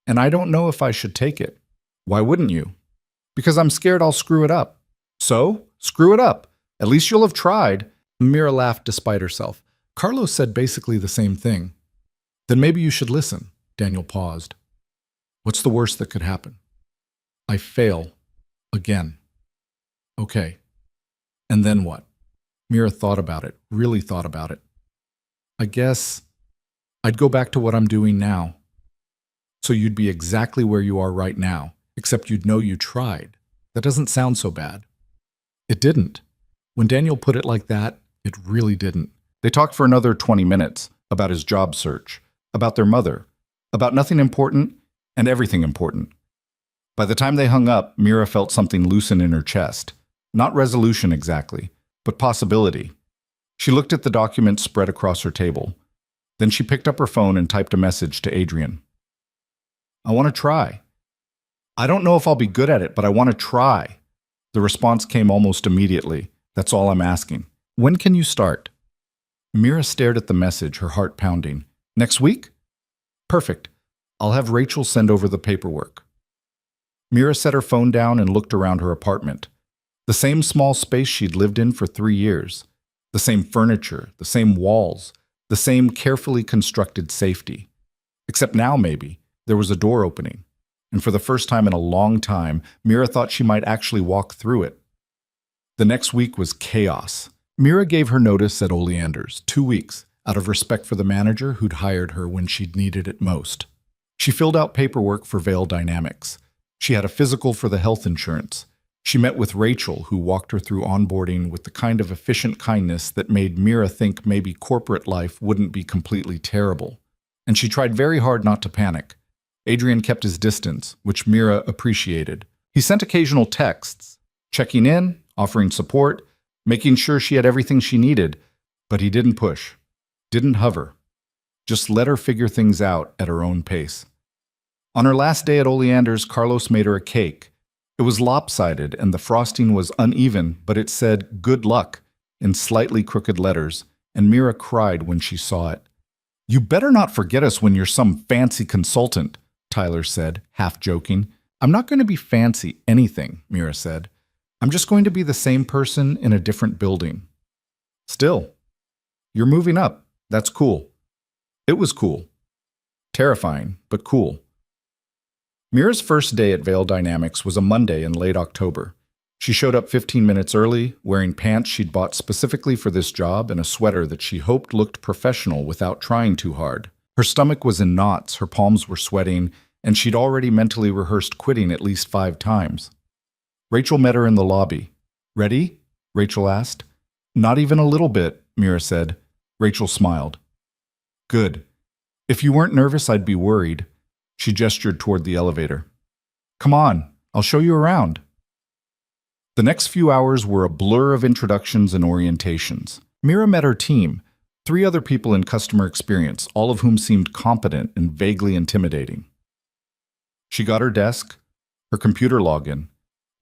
and I don't know if I should take it. Why wouldn't you? Because I'm scared I'll screw it up. So, screw it up. At least you'll have tried. Mira laughed despite herself. Carlos said basically the same thing. Then maybe you should listen. Daniel paused. What's the worst that could happen? I fail. Again. Okay. And then what? Mira thought about it, really thought about it. I guess I'd go back to what I'm doing now. So you'd be exactly where you are right now, except you'd know you tried. That doesn't sound so bad. It didn't. When Daniel put it like that, it really didn't. They talked for another 20 minutes about his job search, about their mother, about nothing important and everything important. By the time they hung up, Mira felt something loosen in her chest. Not resolution exactly, but possibility. She looked at the document spread across her table. Then she picked up her phone and typed a message to Adrian. I want to try. I don't know if I'll be good at it, but I want to try. The response came almost immediately. That's all I'm asking. When can you start? Mira stared at the message, her heart pounding. Next week? Perfect. I'll have Rachel send over the paperwork. Mira set her phone down and looked around her apartment. The same small space she'd lived in for 3 years. The same furniture, the same walls, the same carefully constructed safety. Except now, maybe, there was a door opening. And for the first time in a long time, Mira thought she might actually walk through it. The next week was chaos. Mira gave her notice at Oleander's, 2 weeks, out of respect for the manager who'd hired her when she'd needed it most. She filled out paperwork for Vail Dynamics. She had a physical for the health insurance. She met with Rachel, who walked her through onboarding with the kind of efficient kindness that made Mira think maybe corporate life wouldn't be completely terrible. And she tried very hard not to panic. Adrian kept his distance, which Mira appreciated. He sent occasional texts, checking in, offering support, making sure she had everything she needed, but he didn't push, didn't hover. Just let her figure things out at her own pace. On her last day at Oleander's, Carlos made her a cake. It was lopsided and the frosting was uneven, but it said, "Good luck," in slightly crooked letters, and Mira cried when she saw it. You better not forget us when you're some fancy consultant, Tyler said, half joking. I'm not going to be fancy anything, Mira said. I'm just going to be the same person in a different building. Still, you're moving up. That's cool. It was cool. Terrifying, but cool. Mira's first day at Vail Dynamics was a Monday in late October. She showed up 15 minutes early, wearing pants she'd bought specifically for this job and a sweater that she hoped looked professional without trying too hard. Her stomach was in knots, her palms were sweating, and she'd already mentally rehearsed quitting at least 5 times. Rachel met her in the lobby. Ready? Rachel asked. Not even a little bit, Mira said. Rachel smiled. Good. If you weren't nervous, I'd be worried. She gestured toward the elevator. Come on, I'll show you around. The next few hours were a blur of introductions and orientations. Mira met her team, 3 other people in customer experience, all of whom seemed competent and vaguely intimidating. She got her desk, her computer login,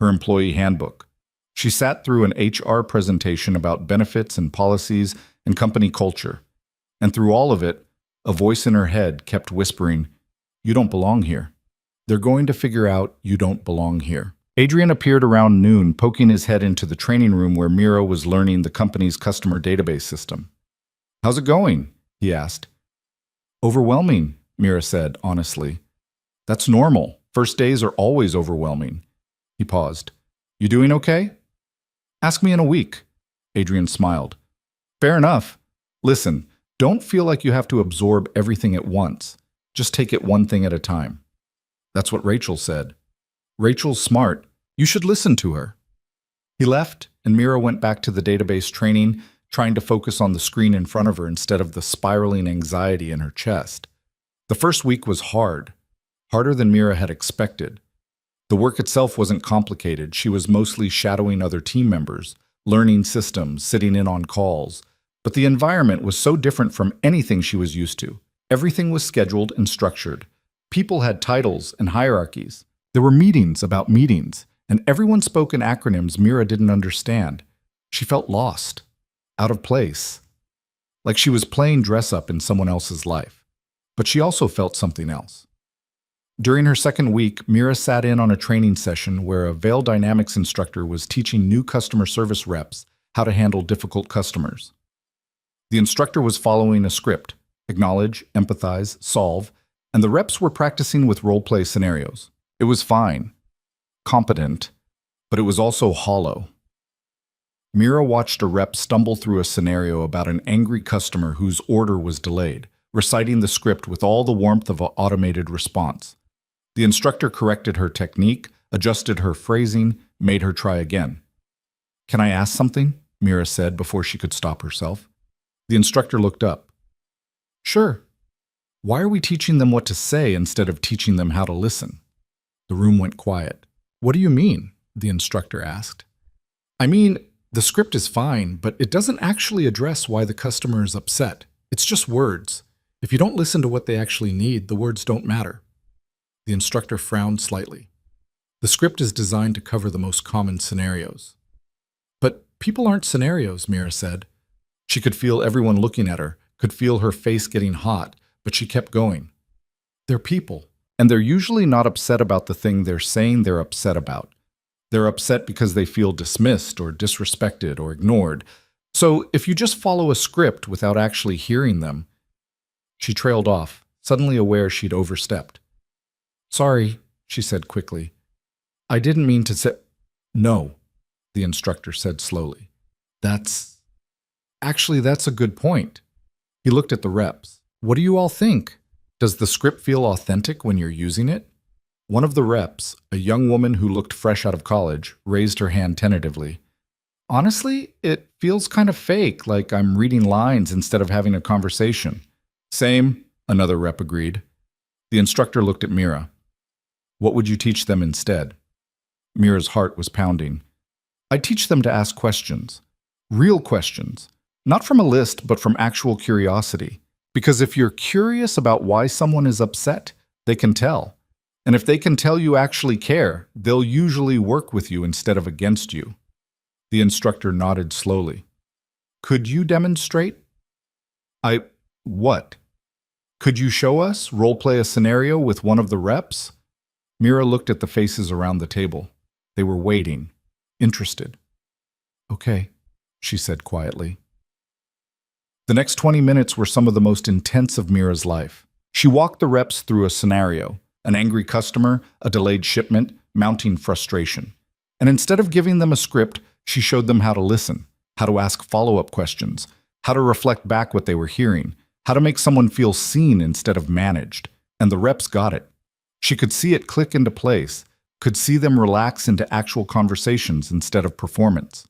her employee handbook. She sat through an HR presentation about benefits and policies and company culture. And through all of it, a voice in her head kept whispering, You don't belong here. They're going to figure out you don't belong here. Adrian appeared around noon, poking his head into the training room where Mira was learning the company's customer database system. How's it going? He asked. Overwhelming, Mira said, honestly. That's normal. First days are always overwhelming. He paused. You doing okay? Ask me in a week. Adrian smiled. Fair enough. Listen, don't feel like you have to absorb everything at once. Just take it one thing at a time. That's what Rachel said. Rachel's smart. You should listen to her. He left, and Mira went back to the database training, trying to focus on the screen in front of her instead of the spiraling anxiety in her chest. The first week was hard, harder than Mira had expected. The work itself wasn't complicated. She was mostly shadowing other team members, learning systems, sitting in on calls. But the environment was so different from anything she was used to. Everything was scheduled and structured. People had titles and hierarchies. There were meetings about meetings, and everyone spoke in acronyms Mira didn't understand. She felt lost, out of place, like she was playing dress-up in someone else's life. But she also felt something else. During her second week, Mira sat in on a training session where a Veil Dynamics instructor was teaching new customer service reps how to handle difficult customers. The instructor was following a script: acknowledge, empathize, solve, and the reps were practicing with role-play scenarios. It was fine, competent, but it was also hollow. Mira watched a rep stumble through a scenario about an angry customer whose order was delayed, reciting the script with all the warmth of an automated response. The instructor corrected her technique, adjusted her phrasing, made her try again. "Can I ask something?" Mira said before she could stop herself. The instructor looked up. "Sure. Why are we teaching them what to say instead of teaching them how to listen?" The room went quiet. "What do you mean?" the instructor asked. "I mean, the script is fine, but it doesn't actually address why the customer is upset. It's just words. If you don't listen to what they actually need, the words don't matter." The instructor frowned slightly. "The script is designed to cover the most common scenarios." "But people aren't scenarios," Mira said. She could feel everyone looking at her, could feel her face getting hot, but she kept going. "They're people, and they're usually not upset about the thing they're saying they're upset about. They're upset because they feel dismissed or disrespected or ignored. So if you just follow a script without actually hearing them..." She trailed off, suddenly aware she'd overstepped. "Sorry," she said quickly. "I didn't mean to say..." "No," the instructor said slowly. Actually, that's a good point." He looked at the reps. "What do you all think? Does the script feel authentic when you're using it?" One of the reps, a young woman who looked fresh out of college, raised her hand tentatively. "Honestly, it feels kind of fake, like I'm reading lines instead of having a conversation." "Same," another rep agreed. The instructor looked at Mira. "What would you teach them instead?" Mira's heart was pounding. "I'd teach them to ask questions. Real questions. Not from a list, but from actual curiosity. Because if you're curious about why someone is upset, they can tell. And if they can tell you actually care, they'll usually work with you instead of against you." The instructor nodded slowly. "Could you demonstrate?" What? Could you show us, role-play a scenario with one of the reps?" Mira looked at the faces around the table. They were waiting, interested. "Okay," she said quietly. The next 20 minutes were some of the most intense of Mira's life. She walked the reps through a scenario: an angry customer, a delayed shipment, mounting frustration. And instead of giving them a script, she showed them how to listen, how to ask follow-up questions, how to reflect back what they were hearing, how to make someone feel seen instead of managed. And the reps got it. She could see it click into place, could see them relax into actual conversations instead of performance.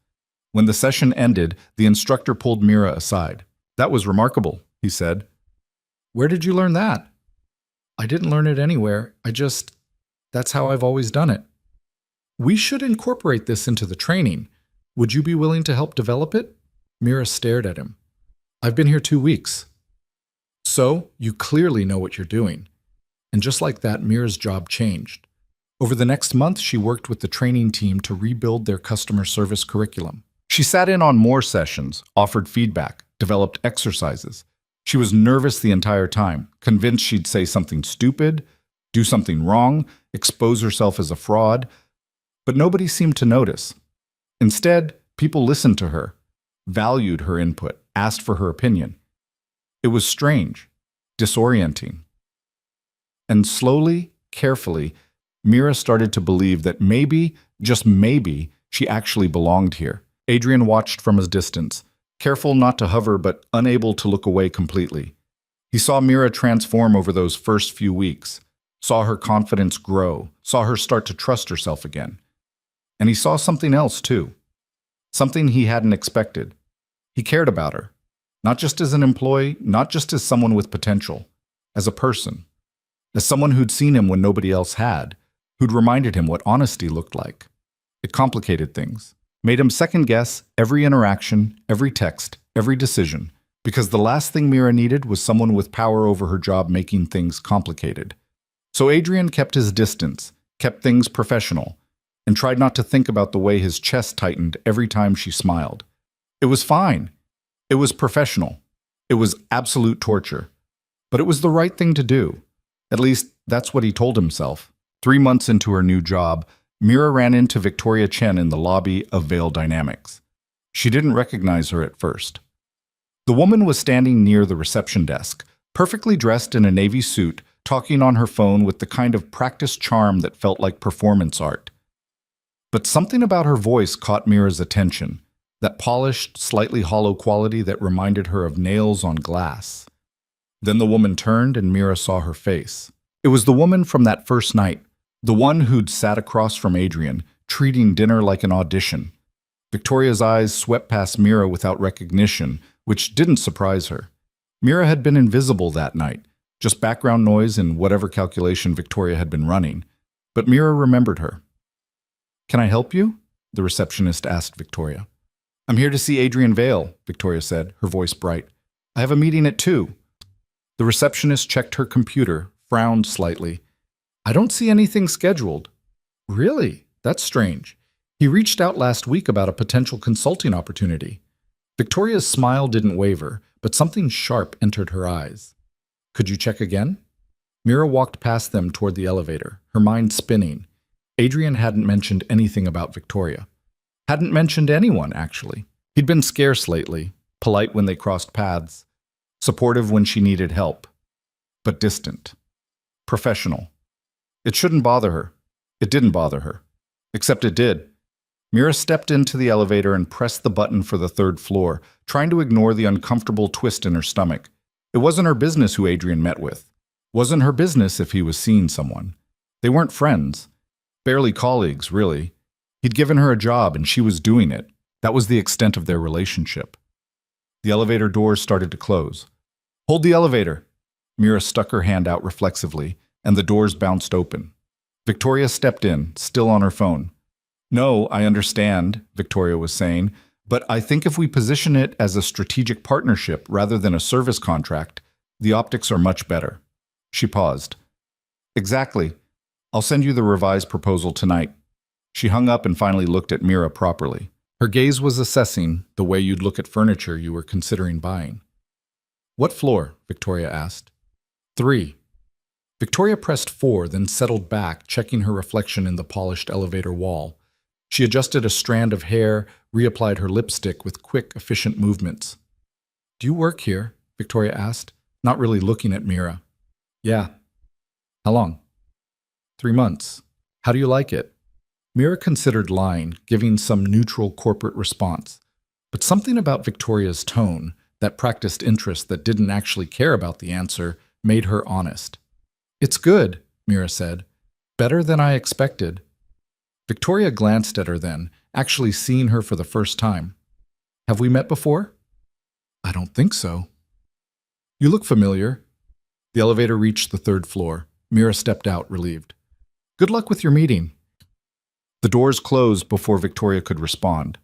When the session ended, the instructor pulled Mira aside. "That was remarkable," he said. "Where did you learn that?" "I didn't learn it anywhere. That's how I've always done it." "We should incorporate this into the training. Would you be willing to help develop it?" Mira stared at him. "I've been here 2 weeks." "So, you clearly know what you're doing." And just like that, Mira's job changed. Over the next month, she worked with the training team to rebuild their customer service curriculum. She sat in on more sessions, offered feedback, developed exercises. She was nervous the entire time, convinced she'd say something stupid, do something wrong, expose herself as a fraud. But nobody seemed to notice. Instead, people listened to her, valued her input, asked for her opinion. It was strange, disorienting. And slowly, carefully, Mira started to believe that maybe, just maybe, she actually belonged here. Adrian watched from a distance, careful not to hover but unable to look away completely. He saw Mira transform over those first few weeks, saw her confidence grow, saw her start to trust herself again. And he saw something else too, something he hadn't expected. He cared about her, not just as an employee, not just as someone with potential, as a person, as someone who'd seen him when nobody else had, who'd reminded him what honesty looked like. It complicated things. Made him second-guess every interaction, every text, every decision, because the last thing Mira needed was someone with power over her job making things complicated. So Adrian kept his distance, kept things professional, and tried not to think about the way his chest tightened every time she smiled. It was fine. It was professional. It was absolute torture. But it was the right thing to do. At least, that's what he told himself. 3 months into her new job, Mira ran into Victoria Chen in the lobby of Veil Dynamics. She didn't recognize her at first. The woman was standing near the reception desk, perfectly dressed in a navy suit, talking on her phone with the kind of practiced charm that felt like performance art. But something about her voice caught Mira's attention, that polished, slightly hollow quality that reminded her of nails on glass. Then the woman turned and Mira saw her face. It was the woman from that first night, the one who'd sat across from Adrian, treating dinner like an audition. Victoria's eyes swept past Mira without recognition, which didn't surprise her. Mira had been invisible that night, just background noise in whatever calculation Victoria had been running. But Mira remembered her. "Can I help you?" the receptionist asked Victoria. "I'm here to see Adrian Vale," Victoria said, her voice bright. "I have a meeting at 2. The receptionist checked her computer, frowned slightly. "I don't see anything scheduled." "Really? That's strange. He reached out last week about a potential consulting opportunity." Victoria's smile didn't waver, but something sharp entered her eyes. "Could you check again?" Mira walked past them toward the elevator, her mind spinning. Adrian hadn't mentioned anything about Victoria. Hadn't mentioned anyone, actually. He'd been scarce lately, polite when they crossed paths, supportive when she needed help, but distant. Professional. It shouldn't bother her. It didn't bother her. Except it did. Mira stepped into the elevator and pressed the button for the 3rd floor, trying to ignore the uncomfortable twist in her stomach. It wasn't her business who Adrian met with. Wasn't her business if he was seeing someone. They weren't friends. Barely colleagues, really. He'd given her a job and she was doing it. That was the extent of their relationship. The elevator doors started to close. "Hold the elevator!" Mira stuck her hand out reflexively, and the doors bounced open. Victoria stepped in, still on her phone. "No, I understand," Victoria was saying, "but I think if we position it as a strategic partnership rather than a service contract, the optics are much better." She paused. "Exactly. I'll send you the revised proposal tonight." She hung up and finally looked at Mira properly. Her gaze was assessing the way you'd look at furniture you were considering buying. "What floor?" Victoria asked. 3. Victoria pressed 4, then settled back, checking her reflection in the polished elevator wall. She adjusted a strand of hair, reapplied her lipstick with quick, efficient movements. "Do you work here?" Victoria asked, not really looking at Mira. "Yeah." "How long?" 3 months. "How do you like it?" Mira considered lying, giving some neutral corporate response. But something about Victoria's tone, that practiced interest that didn't actually care about the answer, made her honest. "It's good," Mira said. "Better than I expected." Victoria glanced at her then, actually seeing her for the first time. "Have we met before?" "I don't think so." "You look familiar." The elevator reached the 3rd floor. Mira stepped out, relieved. "Good luck with your meeting." The doors closed before Victoria could respond.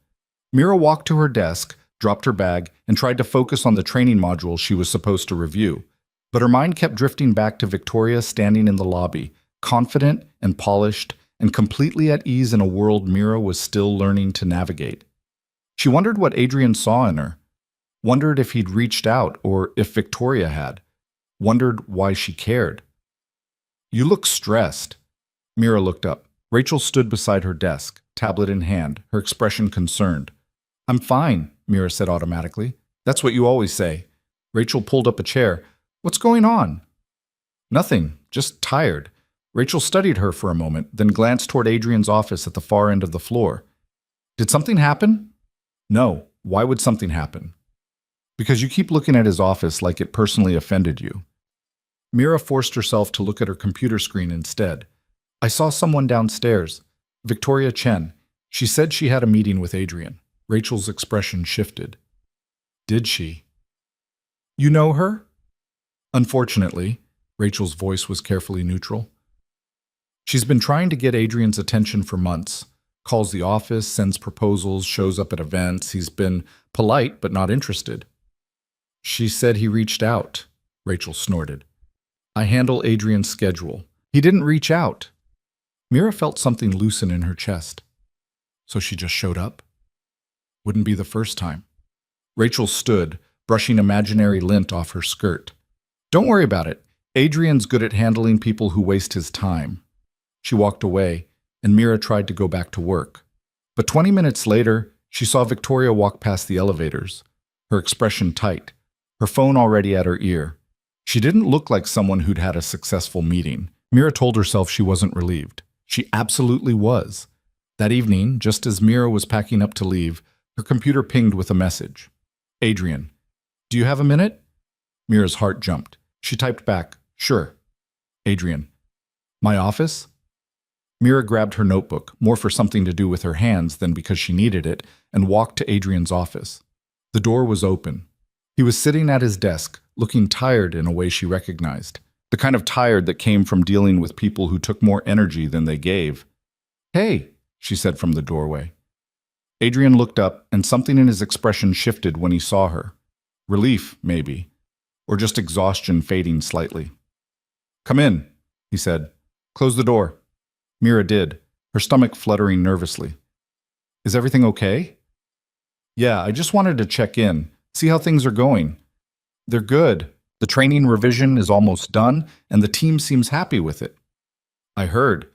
Mira walked to her desk, dropped her bag, and tried to focus on the training module she was supposed to review. But her mind kept drifting back to Victoria standing in the lobby, confident and polished, and completely at ease in a world Mira was still learning to navigate. She wondered what Adrian saw in her, wondered if he'd reached out or if Victoria had, wondered why she cared. "You look stressed." Mira looked up. Rachel stood beside her desk, tablet in hand, her expression concerned. "I'm fine," Mira said automatically. "That's what you always say." Rachel pulled up a chair. "What's going on?" "Nothing, just tired." Rachel studied her for a moment, then glanced toward Adrian's office at the far end of the floor. "Did something happen?" "No. Why would something happen?" "Because you keep looking at his office like it personally offended you." Mira forced herself to look at her computer screen instead. "I saw someone downstairs. Victoria Chen. She said she had a meeting with Adrian." Rachel's expression shifted. "Did she?" "You know her?" "Unfortunately." Rachel's voice was carefully neutral. "She's been trying to get Adrian's attention for months. Calls the office, sends proposals, shows up at events. He's been polite but not interested. She said he reached out, Rachel snorted. I handle Adrian's schedule. He didn't reach out. Mira felt something loosen in her chest. So she just showed up? Wouldn't be the first time. Rachel stood, brushing imaginary lint off her skirt. Don't worry about it. Adrian's good at handling people who waste his time. She walked away, and Mira tried to go back to work. But 20 minutes later, she saw Victoria walk past the elevators, her expression tight, her phone already at her ear. She didn't look like someone who'd had a successful meeting. Mira told herself she wasn't relieved. She absolutely was. That evening, just as Mira was packing up to leave, her computer pinged with a message. Adrian, do you have a minute? Mira's heart jumped. She typed back, sure. Adrian, my office? Mira grabbed her notebook, more for something to do with her hands than because she needed it, and walked to Adrian's office. The door was open. He was sitting at his desk, looking tired in a way she recognized. The kind of tired that came from dealing with people who took more energy than they gave. Hey, she said from the doorway. Adrian looked up, and something in his expression shifted when he saw her. Relief, maybe, or just exhaustion fading slightly. Come in, he said. Close the door. Mira did, her stomach fluttering nervously. Is everything okay? Yeah, I just wanted to check in, see how things are going. They're good. The training revision is almost done, and the team seems happy with it. I heard.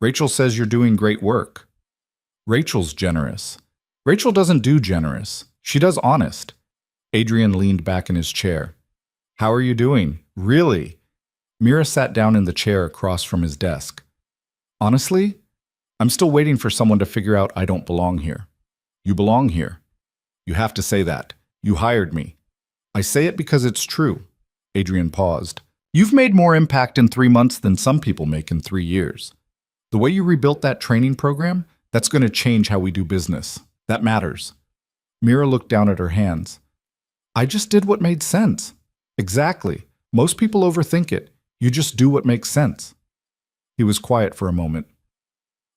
Rachel says you're doing great work. Rachel's generous. Rachel doesn't do generous. She does honest. Adrian leaned back in his chair. How are you doing? Really? Mira sat down in the chair across from his desk. Honestly, I'm still waiting for someone to figure out I don't belong here. You belong here. You have to say that. You hired me. I say it because it's true. Adrian paused. You've made more impact in 3 months than some people make in 3 years. The way you rebuilt that training program, that's going to change how we do business. That matters. Mira looked down at her hands. I just did what made sense. Exactly. Most people overthink it. You just do what makes sense. He was quiet for a moment.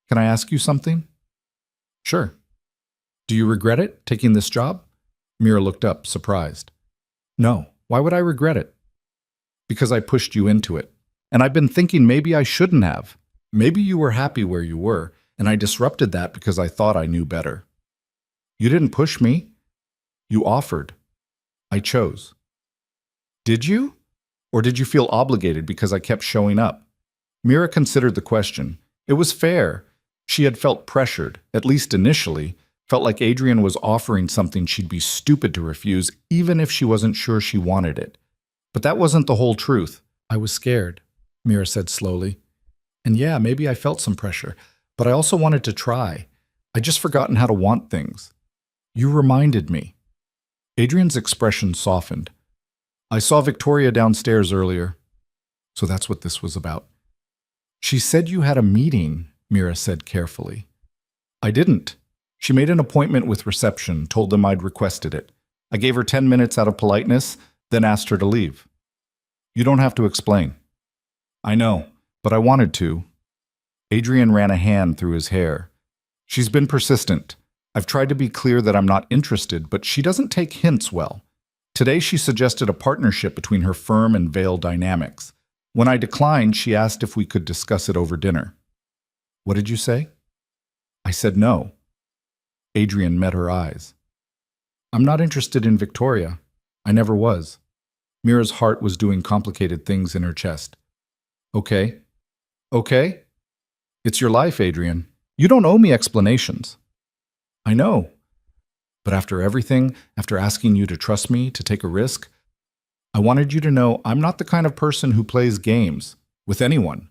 Can I ask you something? Sure. Do you regret it, taking this job? Mira looked up, surprised. No. Why would I regret it? Because I pushed you into it. And I've been thinking maybe I shouldn't have. Maybe you were happy where you were, and I disrupted that because I thought I knew better. You didn't push me. You offered. I chose. Did you? Or did you feel obligated because I kept showing up? Mira considered the question. It was fair. She had felt pressured, at least initially, felt like Adrian was offering something she'd be stupid to refuse, even if she wasn't sure she wanted it. But that wasn't the whole truth. I was scared, Mira said slowly. And yeah, maybe I felt some pressure, but I also wanted to try. I'd just forgotten how to want things. You reminded me. Adrian's expression softened. I saw Victoria downstairs earlier. So that's what this was about. She said you had a meeting, Mira said carefully. I didn't. She made an appointment with reception, told them I'd requested it. I gave her 10 minutes out of politeness, then asked her to leave. You don't have to explain. I know, but I wanted to. Adrian ran a hand through his hair. She's been persistent. I've tried to be clear that I'm not interested, but she doesn't take hints well. Today she suggested a partnership between her firm and Veil Dynamics. When I declined, she asked if we could discuss it over dinner. What did you say? I said no. Adrian met her eyes. I'm not interested in Victoria. I never was. Mira's heart was doing complicated things in her chest. Okay. Okay? It's your life, Adrian. You don't owe me explanations. I know. But after everything, after asking you to trust me, to take a risk, I wanted you to know I'm not the kind of person who plays games with anyone.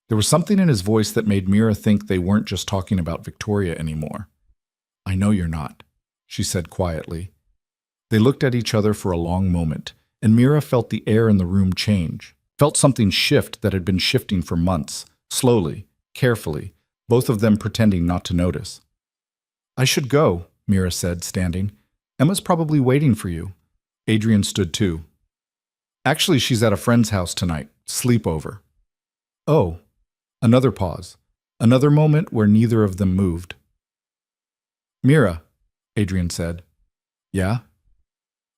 There was something in his voice that made Mira think they weren't just talking about Victoria anymore. I know you're not, she said quietly. They looked at each other for a long moment, and Mira felt the air in the room change, felt something shift that had been shifting for months, slowly, carefully, both of them pretending not to notice. I should go, Mira said, standing. Emma's probably waiting for you. Adrian stood too. Actually, she's at a friend's house tonight, sleepover. Oh, another pause. Another moment where neither of them moved. Mira, Adrian said. Yeah?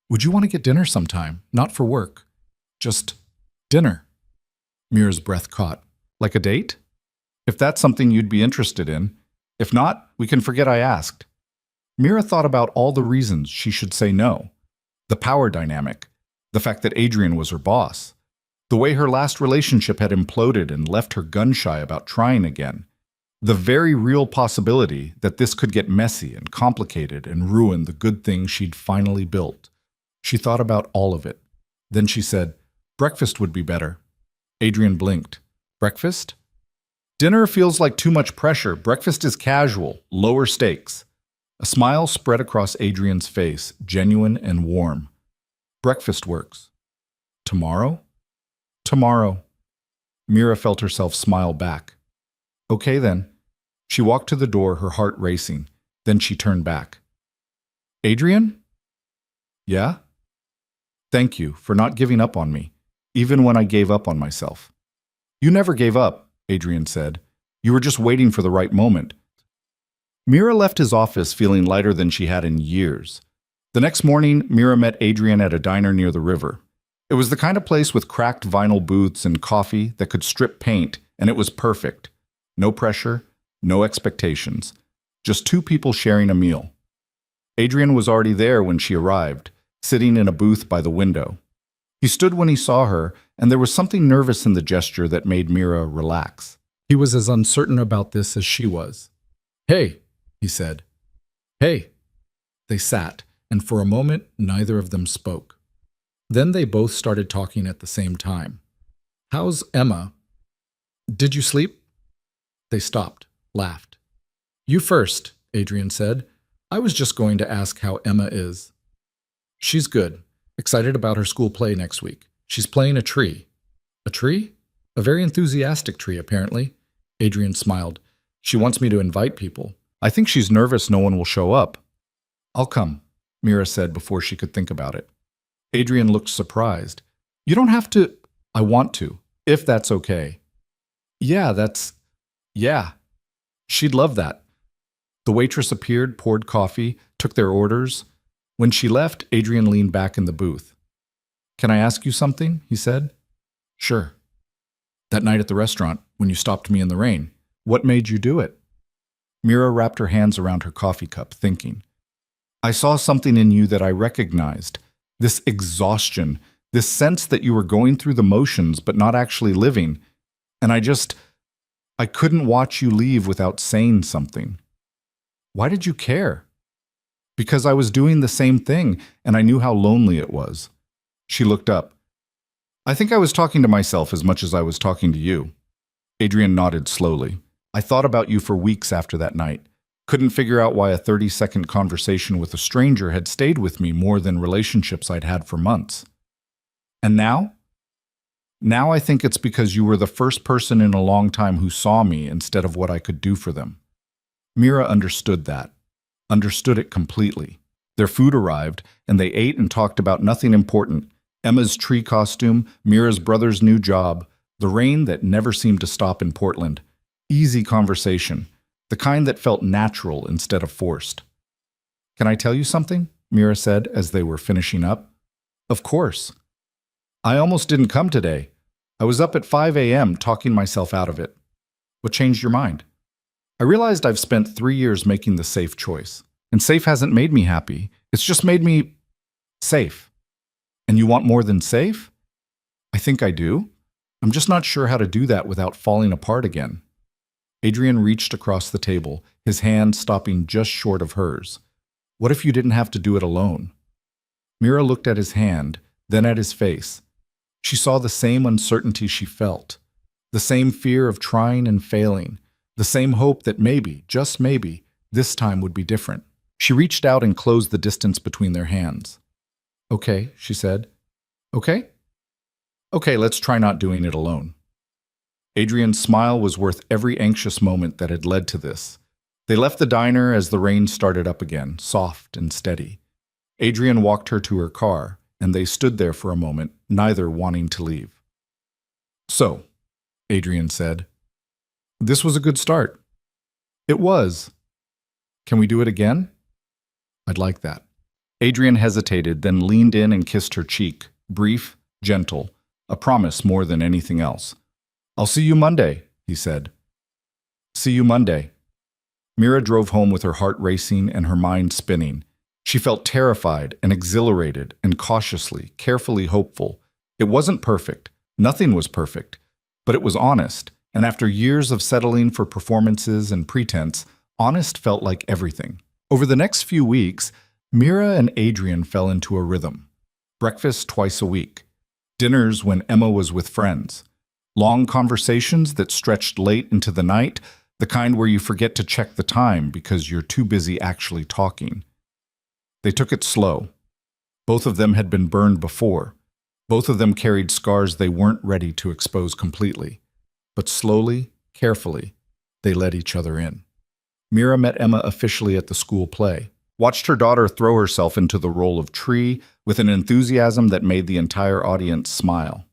Would you want to get dinner sometime? Not for work. Just dinner. Mira's breath caught. Like a date? If that's something you'd be interested in. If not, we can forget I asked. Mira thought about all the reasons she should say no. The power dynamic. The fact that Adrian was her boss. The way her last relationship had imploded and left her gun-shy about trying again. The very real possibility that this could get messy and complicated and ruin the good thing she'd finally built. She thought about all of it. Then she said, breakfast would be better. Adrian blinked. Breakfast? Dinner feels like too much pressure. Breakfast is casual, lower stakes. A smile spread across Adrian's face, genuine and warm. Breakfast works. Tomorrow? Tomorrow. Mira felt herself smile back. Okay then. She walked to the door, her heart racing. Then she turned back. Adrian? Yeah? Thank you for not giving up on me, even when I gave up on myself. You never gave up, Adrian said. You were just waiting for the right moment. Mira left his office feeling lighter than she had in years. The next morning, Mira met Adrian at a diner near the river. It was the kind of place with cracked vinyl booths and coffee that could strip paint, and it was perfect. No pressure, no expectations. Just two people sharing a meal. Adrian was already there when she arrived, sitting in a booth by the window. He stood when he saw her, and there was something nervous in the gesture that made Mira relax. He was as uncertain about this as she was. Hey, he said. Hey. They sat, and for a moment, neither of them spoke. Then they both started talking at the same time. How's Emma? Did you sleep? They stopped, laughed. You first, Adrian said. I was just going to ask how Emma is. She's good. Excited about her school play next week. She's playing a tree. A tree? A very enthusiastic tree, apparently. Adrian smiled. She wants me to invite people. I think she's nervous no one will show up. I'll come, Mira said before she could think about it. Adrian looked surprised. You don't have to. I want to, if that's okay. Yeah. She'd love that. The waitress appeared, poured coffee, took their orders. When she left, Adrian leaned back in the booth. Can I ask you something? He said. Sure. That night at the restaurant, when you stopped me in the rain, what made you do it? Mira wrapped her hands around her coffee cup, thinking. I saw something in you that I recognized. This exhaustion, this sense that you were going through the motions but not actually living. And I couldn't watch you leave without saying something. Why did you care? Because I was doing the same thing, and I knew how lonely it was. She looked up. I think I was talking to myself as much as I was talking to you. Adrian nodded slowly. I thought about you for weeks after that night. Couldn't figure out why a 30-second conversation with a stranger had stayed with me more than relationships I'd had for months. And now? Now I think it's because you were the first person in a long time who saw me instead of what I could do for them. Mira understood that. Understood it completely. Their food arrived, and they ate and talked about nothing important. Emma's tree costume, Mira's brother's new job, the rain that never seemed to stop in Portland. Easy conversation, the kind that felt natural instead of forced. Can I tell you something? Mira said as they were finishing up. Of course. I almost didn't come today. I was up at 5 a.m. talking myself out of it. What changed your mind? I realized I've spent 3 years making the safe choice. And safe hasn't made me happy. It's just made me safe. And you want more than safe? I think I do. I'm just not sure how to do that without falling apart again. Adrian reached across the table, his hand stopping just short of hers. What if you didn't have to do it alone? Mira looked at his hand, then at his face. She saw the same uncertainty she felt, the same fear of trying and failing, the same hope that maybe, just maybe, this time would be different. She reached out and closed the distance between their hands. Okay, she said. Okay? Okay, let's try not doing it alone. Adrian's smile was worth every anxious moment that had led to this. They left the diner as the rain started up again, soft and steady. Adrian walked her to her car, and they stood there for a moment, neither wanting to leave. So, Adrian said, This was a good start. It was. Can we do it again? I'd like that. Adrian hesitated, then leaned in and kissed her cheek. Brief, gentle, a promise more than anything else. I'll see you Monday, he said. See you Monday. Mira drove home with her heart racing and her mind spinning. She felt terrified and exhilarated and cautiously, carefully hopeful. It wasn't perfect. Nothing was perfect. But it was honest, and after years of settling for performances and pretense, honest felt like everything. Over the next few weeks, Mira and Adrian fell into a rhythm. Breakfast twice a week. Dinners when Emma was with friends. Long conversations that stretched late into the night, the kind where you forget to check the time because you're too busy actually talking. They took it slow. Both of them had been burned before. Both of them carried scars they weren't ready to expose completely. But slowly, carefully, they let each other in. Mira met Emma officially at the school play, watched her daughter throw herself into the role of Tree with an enthusiasm that made the entire audience smile.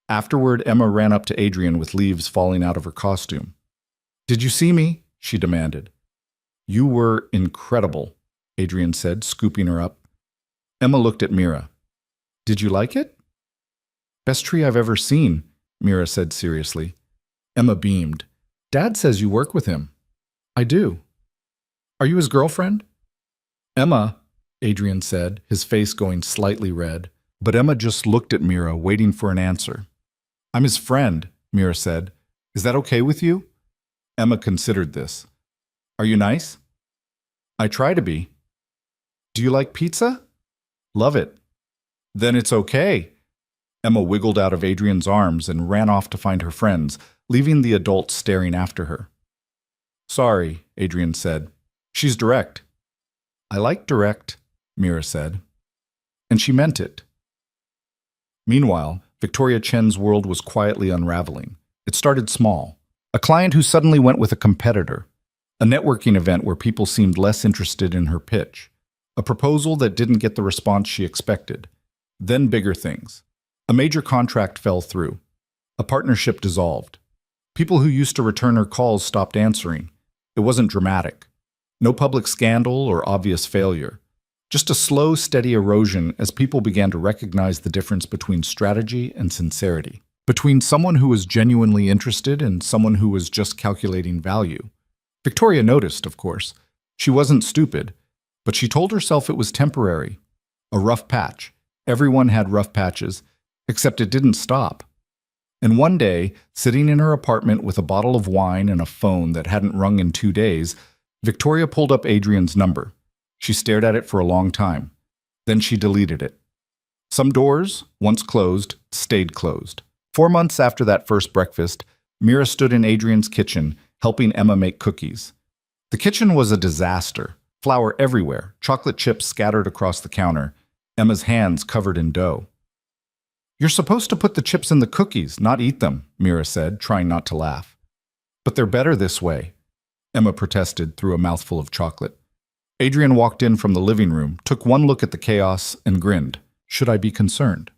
Afterward, Emma ran up to Adrian with leaves falling out of her costume. "Did you see me?" she demanded. "You were incredible," Adrian said, scooping her up. Emma looked at Mira. "Did you like it?" "Best tree I've ever seen," Mira said seriously. Emma beamed. "Dad says you work with him." "I do." "Are you his girlfriend?" "Emma," Adrian said, his face going slightly red, but Emma just looked at Mira, waiting for an answer. "I'm his friend," Mira said. "Is that okay with you?" Emma considered this. "Are you nice?" "I try to be." "Do you like pizza?" "Love it." "Then it's okay." Emma wiggled out of Adrian's arms and ran off to find her friends, leaving the adults staring after her. "Sorry," Adrian said. "She's direct." "I like direct," Mira said. And she meant it. Meanwhile, Victoria Chen's world was quietly unraveling. It started small. A client who suddenly went with a competitor. A networking event where people seemed less interested in her pitch. A proposal that didn't get the response she expected. Then bigger things. A major contract fell through. A partnership dissolved. People who used to return her calls stopped answering. It wasn't dramatic. No public scandal or obvious failure. Just a slow, steady erosion as people began to recognize the difference between strategy and sincerity. Between someone who was genuinely interested and someone who was just calculating value. Victoria noticed, of course. She wasn't stupid, but she told herself it was temporary. A rough patch. Everyone had rough patches, except it didn't stop. And one day, sitting in her apartment with a bottle of wine and a phone that hadn't rung in 2 days, Victoria pulled up Adrian's number. She stared at it for a long time. Then she deleted it. Some doors, once closed, stayed closed. 4 months after that first breakfast, Mira stood in Adrian's kitchen, helping Emma make cookies. The kitchen was a disaster. Flour everywhere, chocolate chips scattered across the counter, Emma's hands covered in dough. "You're supposed to put the chips in the cookies, not eat them," Mira said, trying not to laugh. "But they're better this way," Emma protested through a mouthful of chocolate. Adrian walked in from the living room, took one look at the chaos, and grinned. "Should I be concerned?"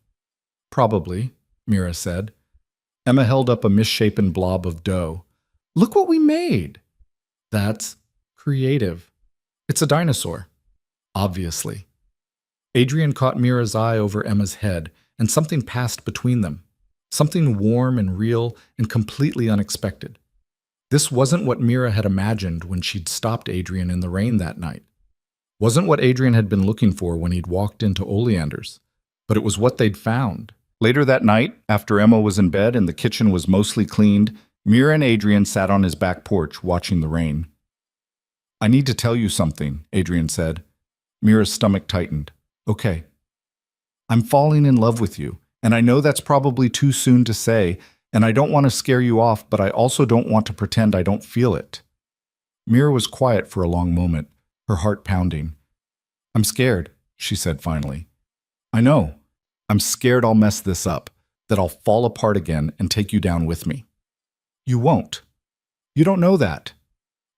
"Probably," Mira said. Emma held up a misshapen blob of dough. "Look what we made!" "That's creative." "It's a dinosaur." "Obviously." Adrian caught Mira's eye over Emma's head, and something passed between them. Something warm and real and completely unexpected. This wasn't what Mira had imagined when she'd stopped Adrian in the rain that night. Wasn't what Adrian had been looking for when he'd walked into Oleander's. But it was what they'd found. Later that night, after Emma was in bed and the kitchen was mostly cleaned, Mira and Adrian sat on his back porch watching the rain. "I need to tell you something," Adrian said. Mira's stomach tightened. "Okay." "I'm falling in love with you, and I know that's probably too soon to say, and I don't want to scare you off, but I also don't want to pretend I don't feel it." Mira was quiet for a long moment, her heart pounding. "I'm scared," she said finally. "I know. I'm scared I'll mess this up, that I'll fall apart again and take you down with me." "You won't. You don't know that."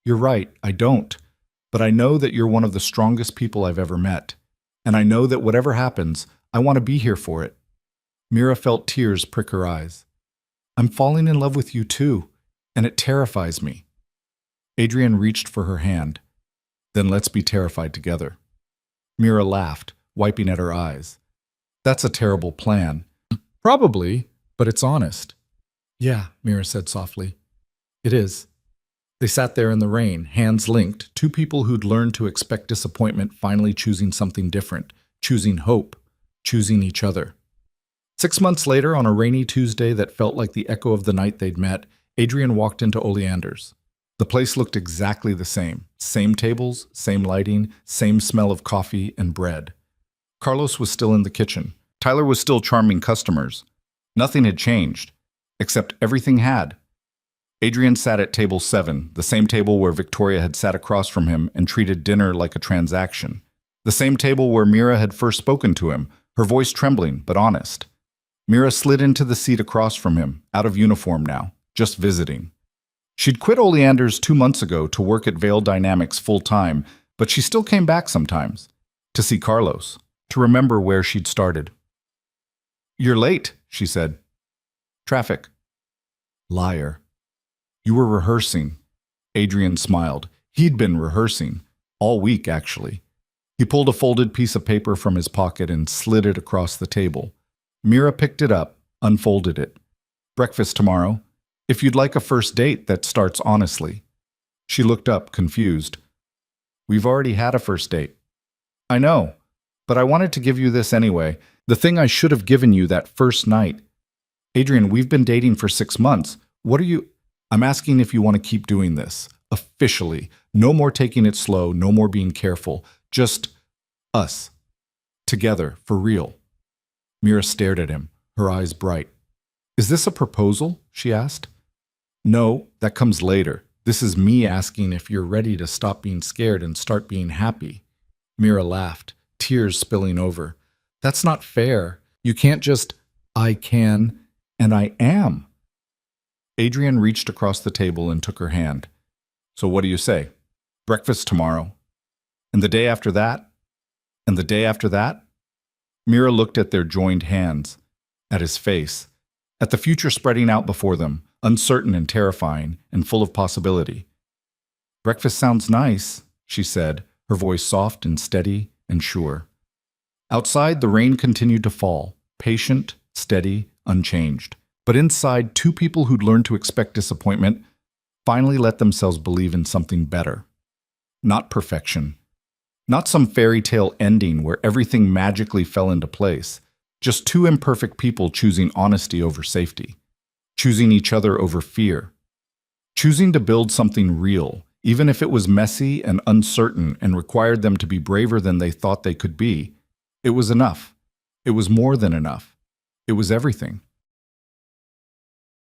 "You're right, I don't. But I know that you're one of the strongest people I've ever met. And I know that whatever happens, I want to be here for it." Mira felt tears prick her eyes. "I'm falling in love with you too, and it terrifies me. Adrian reached for her hand. Then let's be terrified together. Mira laughed, wiping at her eyes. That's a terrible plan. Probably, but it's honest. Yeah, Mira said softly. It is. They sat there in the rain, hands linked, two people who'd learned to expect disappointment finally choosing something different, choosing hope, choosing each other. 6 months later, on a rainy Tuesday that felt like the echo of the night they'd met, Adrian walked into Oleander's. The place looked exactly the same. Same tables, same lighting, same smell of coffee and bread. Carlos was still in the kitchen. Tyler was still charming customers. Nothing had changed, except everything had. Adrian sat at table 7, the same table where Victoria had sat across from him and treated dinner like a transaction. The same table where Mira had first spoken to him, her voice trembling but honest. Mira slid into the seat across from him, out of uniform now, just visiting. She'd quit Oleander's 2 months ago to work at Veil Dynamics full-time, but she still came back sometimes, to see Carlos, to remember where she'd started. You're late, she said. Traffic. Liar. You were rehearsing. Adrian smiled. He'd been rehearsing. All week, actually. He pulled a folded piece of paper from his pocket and slid it across the table. Mira picked it up, unfolded it. Breakfast tomorrow. If you'd like a first date that starts honestly. She looked up, confused. We've already had a first date. I know, but I wanted to give you this anyway. The thing I should have given you that first night. Adrian, we've been dating for 6 months. What are you... I'm asking if you want to keep doing this. Officially. No more taking it slow, no more being careful. Just us. Together, for real. Mira stared at him, her eyes bright. Is this a proposal? She asked. No, that comes later. This is me asking if you're ready to stop being scared and start being happy. Mira laughed, tears spilling over. That's not fair. You can't just, I can, and I am. Adrian reached across the table and took her hand. So what do you say? Breakfast tomorrow. And the day after that? And the day after that? Mira looked at their joined hands, at his face, at the future spreading out before them, uncertain and terrifying and full of possibility. Breakfast sounds nice, she said, her voice soft and steady and sure. Outside, the rain continued to fall, patient, steady, unchanged. But inside, two people who'd learned to expect disappointment finally let themselves believe in something better. Not perfection. Not some fairy tale ending where everything magically fell into place. Just two imperfect people choosing honesty over safety. Choosing each other over fear. Choosing to build something real, even if it was messy and uncertain and required them to be braver than they thought they could be. It was enough. It was more than enough. It was everything.